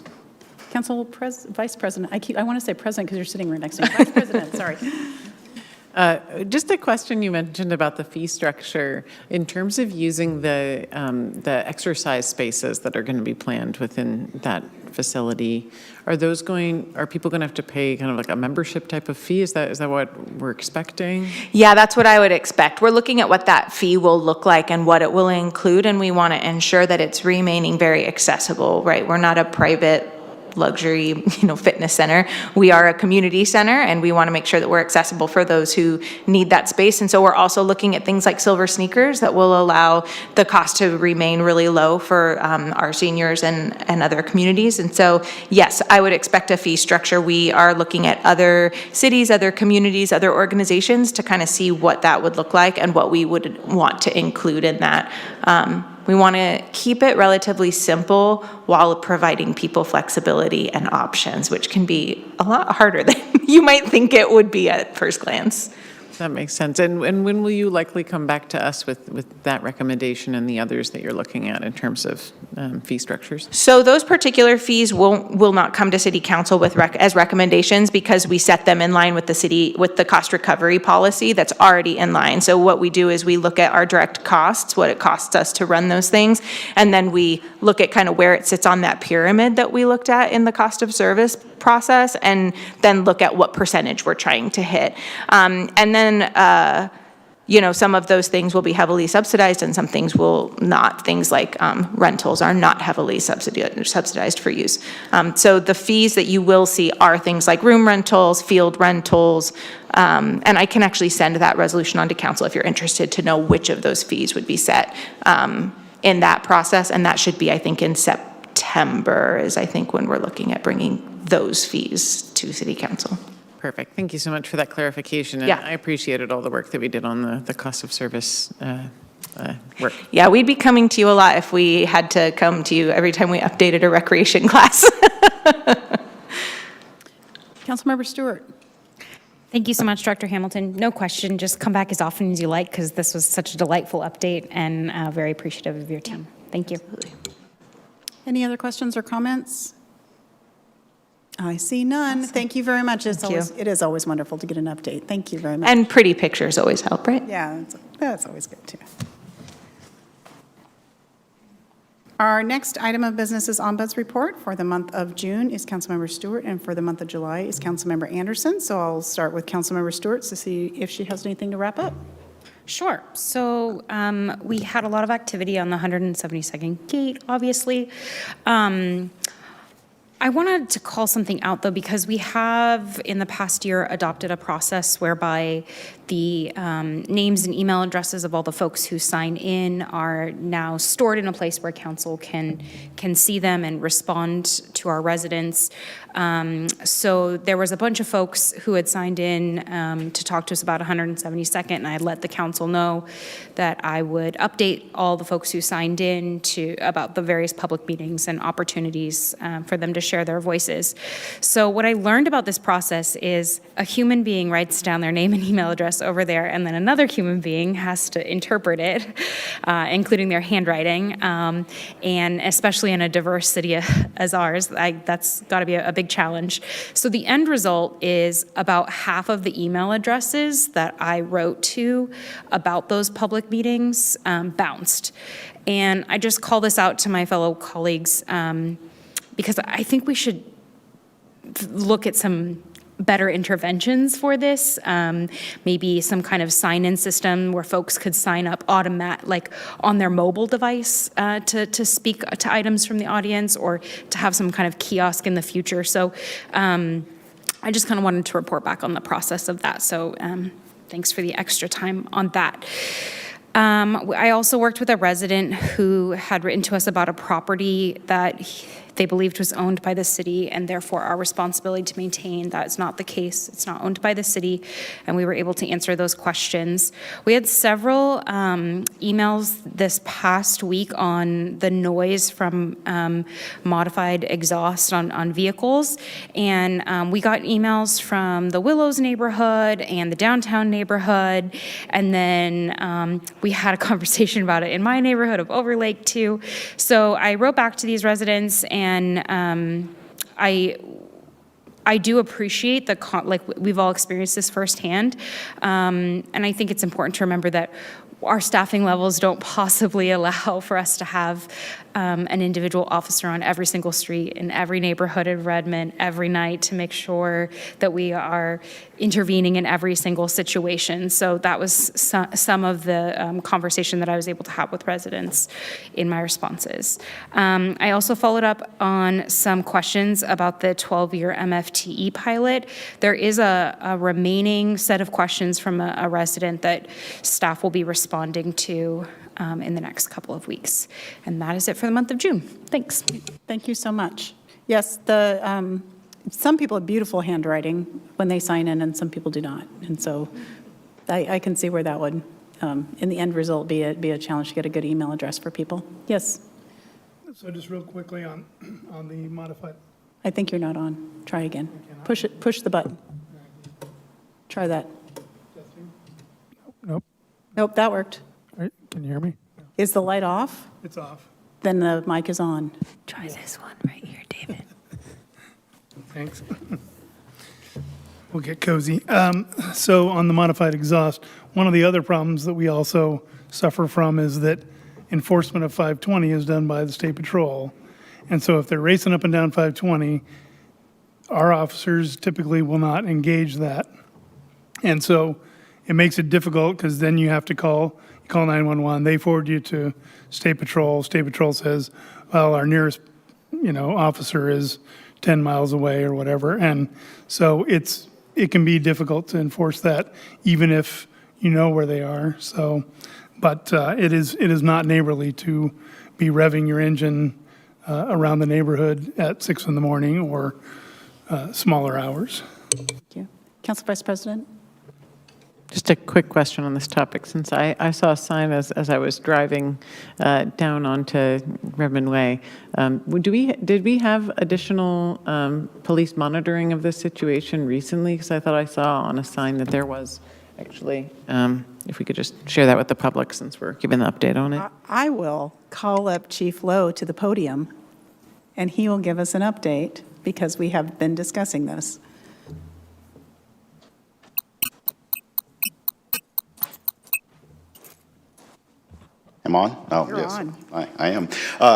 Vice President, I want to say President because you're sitting right next to me. Vice President, sorry. Just a question you mentioned about the fee structure. In terms of using the exercise spaces that are going to be planned within that facility, are people going to have to pay kind of like a membership type of fee? Is that what we're expecting? Yeah, that's what I would expect. We're looking at what that fee will look like and what it will include, and we want to ensure that it's remaining very accessible, right? We're not a private luxury, fitness center. We are a community center, and we want to make sure that we're accessible for those who need that space. And so we're also looking at things like silver sneakers that will allow the cost to remain really low for our seniors and other communities. And so, yes, I would expect a fee structure. We are looking at other cities, other communities, other organizations to kind of see what that would look like and what we would want to include in that. We want to keep it relatively simple while providing people flexibility and options, which can be a lot harder than you might think it would be at first glance. That makes sense. And when will you likely come back to us with that recommendation and the others that you're looking at in terms of fee structures? So those particular fees will not come to City Council as recommendations because we set them in line with the cost recovery policy that's already in line. So what we do is we look at our direct costs, what it costs us to run those things, and then we look at kind of where it sits on that pyramid that we looked at in the cost of service process, and then look at what percentage we're trying to hit. And then some of those things will be heavily subsidized and some things will not. Things like rentals are not heavily subsidized for use. So the fees that you will see are things like room rentals, field rentals, and I can actually send that resolution on to council if you're interested to know which of those fees would be set in that process. And that should be, I think, in September is, I think, when we're looking at bringing those fees to City Council. Perfect. Thank you so much for that clarification. And Yeah. I appreciated all the work that we did on the cost of service work. Yeah, we'd be coming to you a lot if we had to come to you every time we updated a recreation class. Councilmember Stewart. Thank you so much, Director Hamilton. No question, just come back as often as you like because this was such a delightful update and very appreciative of your team. Thank you. Any other questions or comments? I see none. Awesome. Thank you very much. It is always wonderful to get an update. Thank you very much. And pretty pictures always help, right? Yeah, that's always good too. Our next item of business is Ombuds report. For the month of June is Councilmember Stewart, and for the month of July is Councilmember Anderson. So I'll start with Councilmember Stewart to see if she has anything to wrap up. Sure. So we had a lot of activity on the 172nd gate, obviously. I wanted to call something out, though, because we have, in the past year, adopted a process whereby the names and email addresses of all the folks who sign in are now stored in a place where council can see them and respond to our residents. So there was a bunch of folks who had signed in to talk to us about 172nd, and I let the council know that I would update all the folks who signed in about the various public meetings and opportunities for them to share their voices. So what I learned about this process is a human being writes down their name and email address over there, and then another human being has to interpret it, including their handwriting, and especially in a diverse city as ours, that's got to be a big challenge. So the end result is about half of the email addresses that I wrote to about those public meetings bounced. And I just call this out to my fellow colleagues because I think we should look at some better interventions for this, maybe some kind of sign-in system where folks could sign up like on their mobile device to speak to items from the audience, or to have some kind of kiosk in the future. So I just kind of wanted to report back on the process of that. So thanks for the extra time on that. I also worked with a resident who had written to us about a property that they believed was owned by the city, and therefore our responsibility to maintain. That is not the case. It's not owned by the city, and we were able to answer those questions. We had several emails this past week on the noise from modified exhaust on vehicles, and we got emails from the Willows neighborhood and the downtown neighborhood, and then we had a conversation about it in my neighborhood of Overlake too. So I wrote back to these residents, and I I do appreciate like we've all experienced this firsthand. And I think it's important to remember that our staffing levels don't possibly allow for us to have an individual officer on every single street in every neighborhood in Redmond every night to make sure that we are intervening in every single situation. So that was some of the conversation that I was able to have with residents in my responses. I also followed up on some questions about the 12-year MFTE pilot. There is a remaining set of questions from a resident that staff will be responding to in the next couple of weeks. And that is it for the month of June. Thanks. Thank you so much. Yes, some people have beautiful handwriting when they sign in, and some people do not. And so I can see where that would, in the end result, be a challenge to get a good email address for people. Yes, So just real quickly on the modified. I think you're not on. Try again. Push it. Push the button. Try that. Nope. Nope, that worked. All right, can you hear me? Is the light off? It's off. Then the mic is on. Try this one right here, David. Thanks. We'll get cozy. So on the modified exhaust, one of the other problems that we also suffer from is that enforcement of 520 is done by the State Patrol. And so if they're racing up and down 520, our officers typically will not engage that. And so it makes it difficult because then you have to call 911. They forward you to State Patrol. State Patrol says, well, our nearest, officer is 10 miles away or whatever. And so it can be difficult to enforce that even if you know where they are. So, but it is not neighborly to be revving your engine around the neighborhood at 6 in the morning or smaller hours. Thank you. Council Vice President? Just a quick question on this topic, since I saw a sign as I was driving down onto Redmond Way. Did we have additional police monitoring of this situation recently? Because I thought I saw on a sign that there was actually, if we could just share that with the public since we're giving the update on it. I will call up Chief Lowe to the podium, and he will give us an update because we have been discussing this. I'm on? Oh, You're yes. on. I am.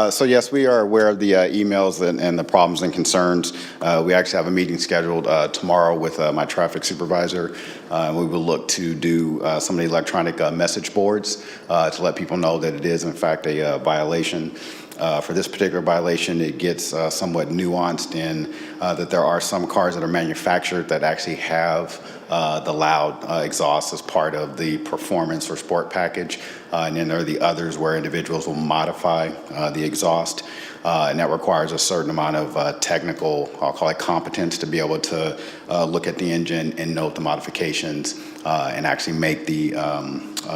So yes, we are aware of the emails and the problems and concerns. We actually have a meeting scheduled tomorrow with my traffic supervisor. We will look to do some of the electronic message boards to let people know that it is in fact a violation. For this particular violation, it gets somewhat nuanced in that there are some cars that are manufactured that actually have the loud exhaust as part of the performance or sport package. And then there are the others where individuals will modify the exhaust. And that requires a certain amount of technical, I'll call it competence, to be able to look at the engine and note the modifications and actually make the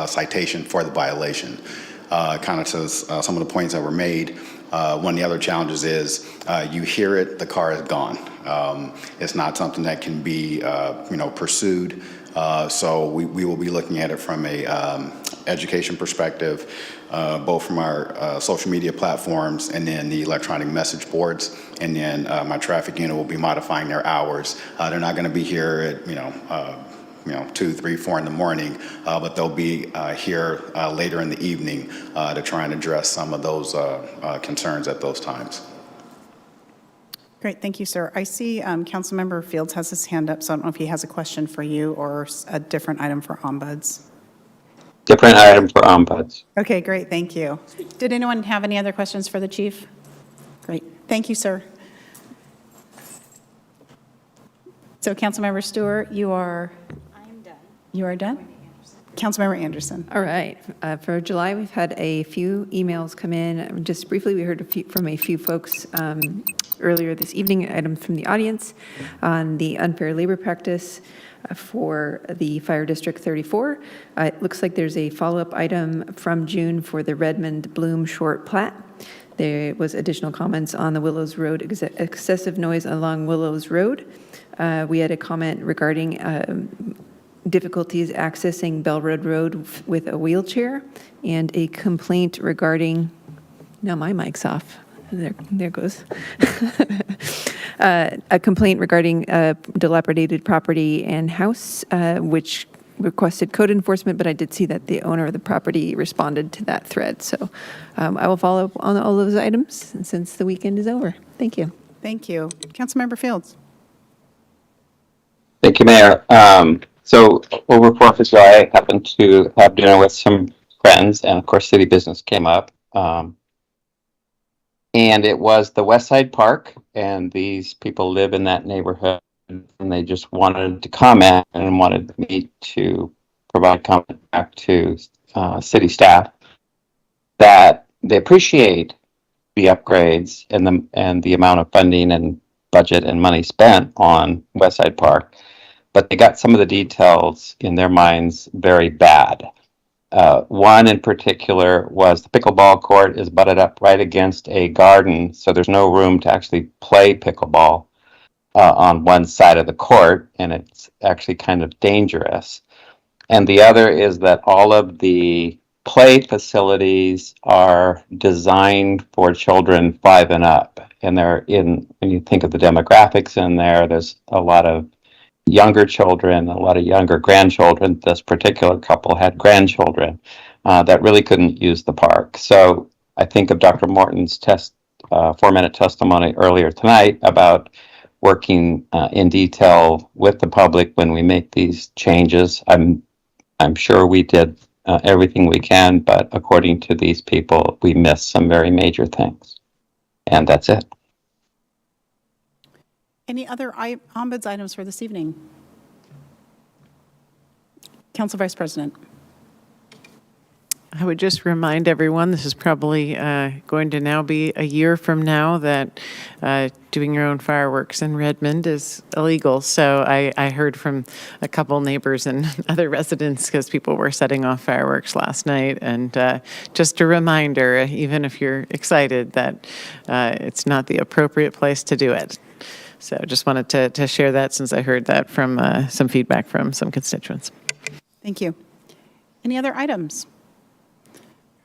citation for the violation. Kind of to some of the points that were made, one of the other challenges is you hear it, the car is gone. It's not something that can be pursued. So we will be looking at it from a education perspective, both from our social media platforms and then the electronic message boards. And then my traffic unit will be modifying their hours. They're not going to be here at 2, 3, 4 in the morning, but they'll be here later in the evening to try and address some of those concerns at those times. Great, thank you, sir. I see Councilmember Fields has his hand up, so I don't know if he has a question for you or a different item for ombuds. Different item for ombuds. Okay, great, thank you. Did anyone have any other questions for the chief? Great, thank you, sir. So Councilmember Stewart, you are? I am done. You are done? Councilmember Anderson. All right. For July, we've had a few emails come in. Just briefly, we heard from a few folks earlier this evening, items from the audience on the unfair labor practice for the Fire District 34. It looks like there's a follow-up item from June for the Redmond Bloom short plat. There was additional comments on the Willows Road, excessive noise along Willows Road. We had a comment regarding difficulties accessing Bellwood Road with a wheelchair, and a complaint regarding, now my mic's off, there goes. a complaint regarding a dilapidated property and house, which requested code enforcement, but I did see that the owner of the property responded to that thread. So I will follow up on all those items since the weekend is over. Thank you. Thank you. Councilmember Fields. Thank you, Mayor. So over 4th of July, I happened to have dinner with some friends, and of course, city business came up. And it was the West Side Park, and these people live in that neighborhood, and they just wanted to comment and wanted me to provide comment back to city staff that they appreciate the upgrades and the amount of funding and budget and money spent on West Side Park, but they got some of the details in their minds very bad. One in particular was the pickleball court is butted up right against a garden, so there's no room to actually play pickleball on one side of the court, and it's actually kind of dangerous. And the other is that all of the play facilities are designed for children 5 and up, and when you think of the demographics in there, there's a lot of younger children, a lot of younger grandchildren. This particular couple had grandchildren that really couldn't use the park. So I think of Dr. Morton's 4-minute testimony earlier tonight about working in detail with the public when we make these changes. I'm sure we did everything we can, but according to these people, we missed some very major things. And that's it. Any other ombuds items for this evening? Council Vice President. I would just remind everyone, this is probably going to now be a year from now that doing your own fireworks in Redmond is illegal. So I heard from a couple neighbors and other residents because people were setting off fireworks last night. And just a reminder, even if you're excited, that it's not the appropriate place to do it. So just wanted to share that since I heard that from some feedback from some constituents. Thank you. Any other items?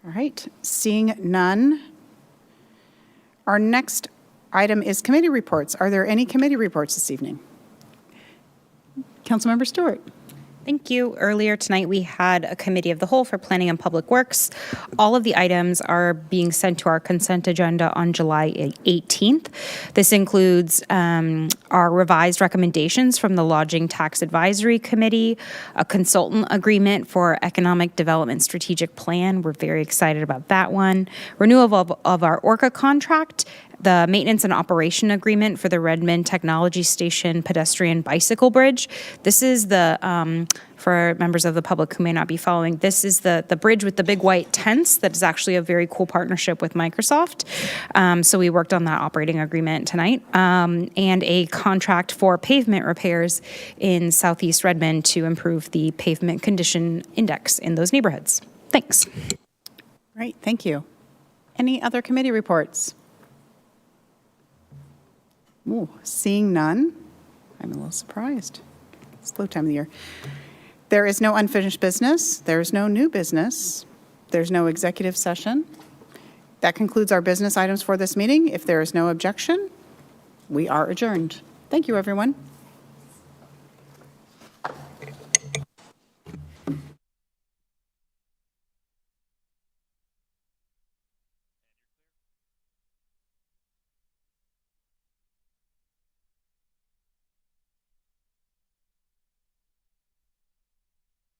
All right, seeing none. Our next item is committee reports. Are there any committee reports this evening? Councilmember Stewart. Thank you. Earlier tonight, we had a committee of the whole for Planning and Public Works. All of the items are being sent to our consent agenda on July 18th. This includes our revised recommendations from the Lodging Tax Advisory Committee, a consultant agreement for Economic Development Strategic Plan. We're very excited about that one. Renewal of our ORCA contract, the maintenance and operation agreement for the Redmond Technology Station pedestrian bicycle bridge. This is the, for members of the public who may not be following, this is the bridge with the big white tents that is actually a very cool partnership with Microsoft. So we worked on that operating agreement tonight. And a contract for pavement repairs in Southeast Redmond to improve the pavement condition index in those neighborhoods. Thanks. Great, thank you. Any other committee reports? Ooh, seeing none, I'm a little surprised. Slow time of the year. There is no unfinished business. There is no new business. There's no executive session. That concludes our business items for this meeting. If there is no objection, we are adjourned. Thank you, everyone.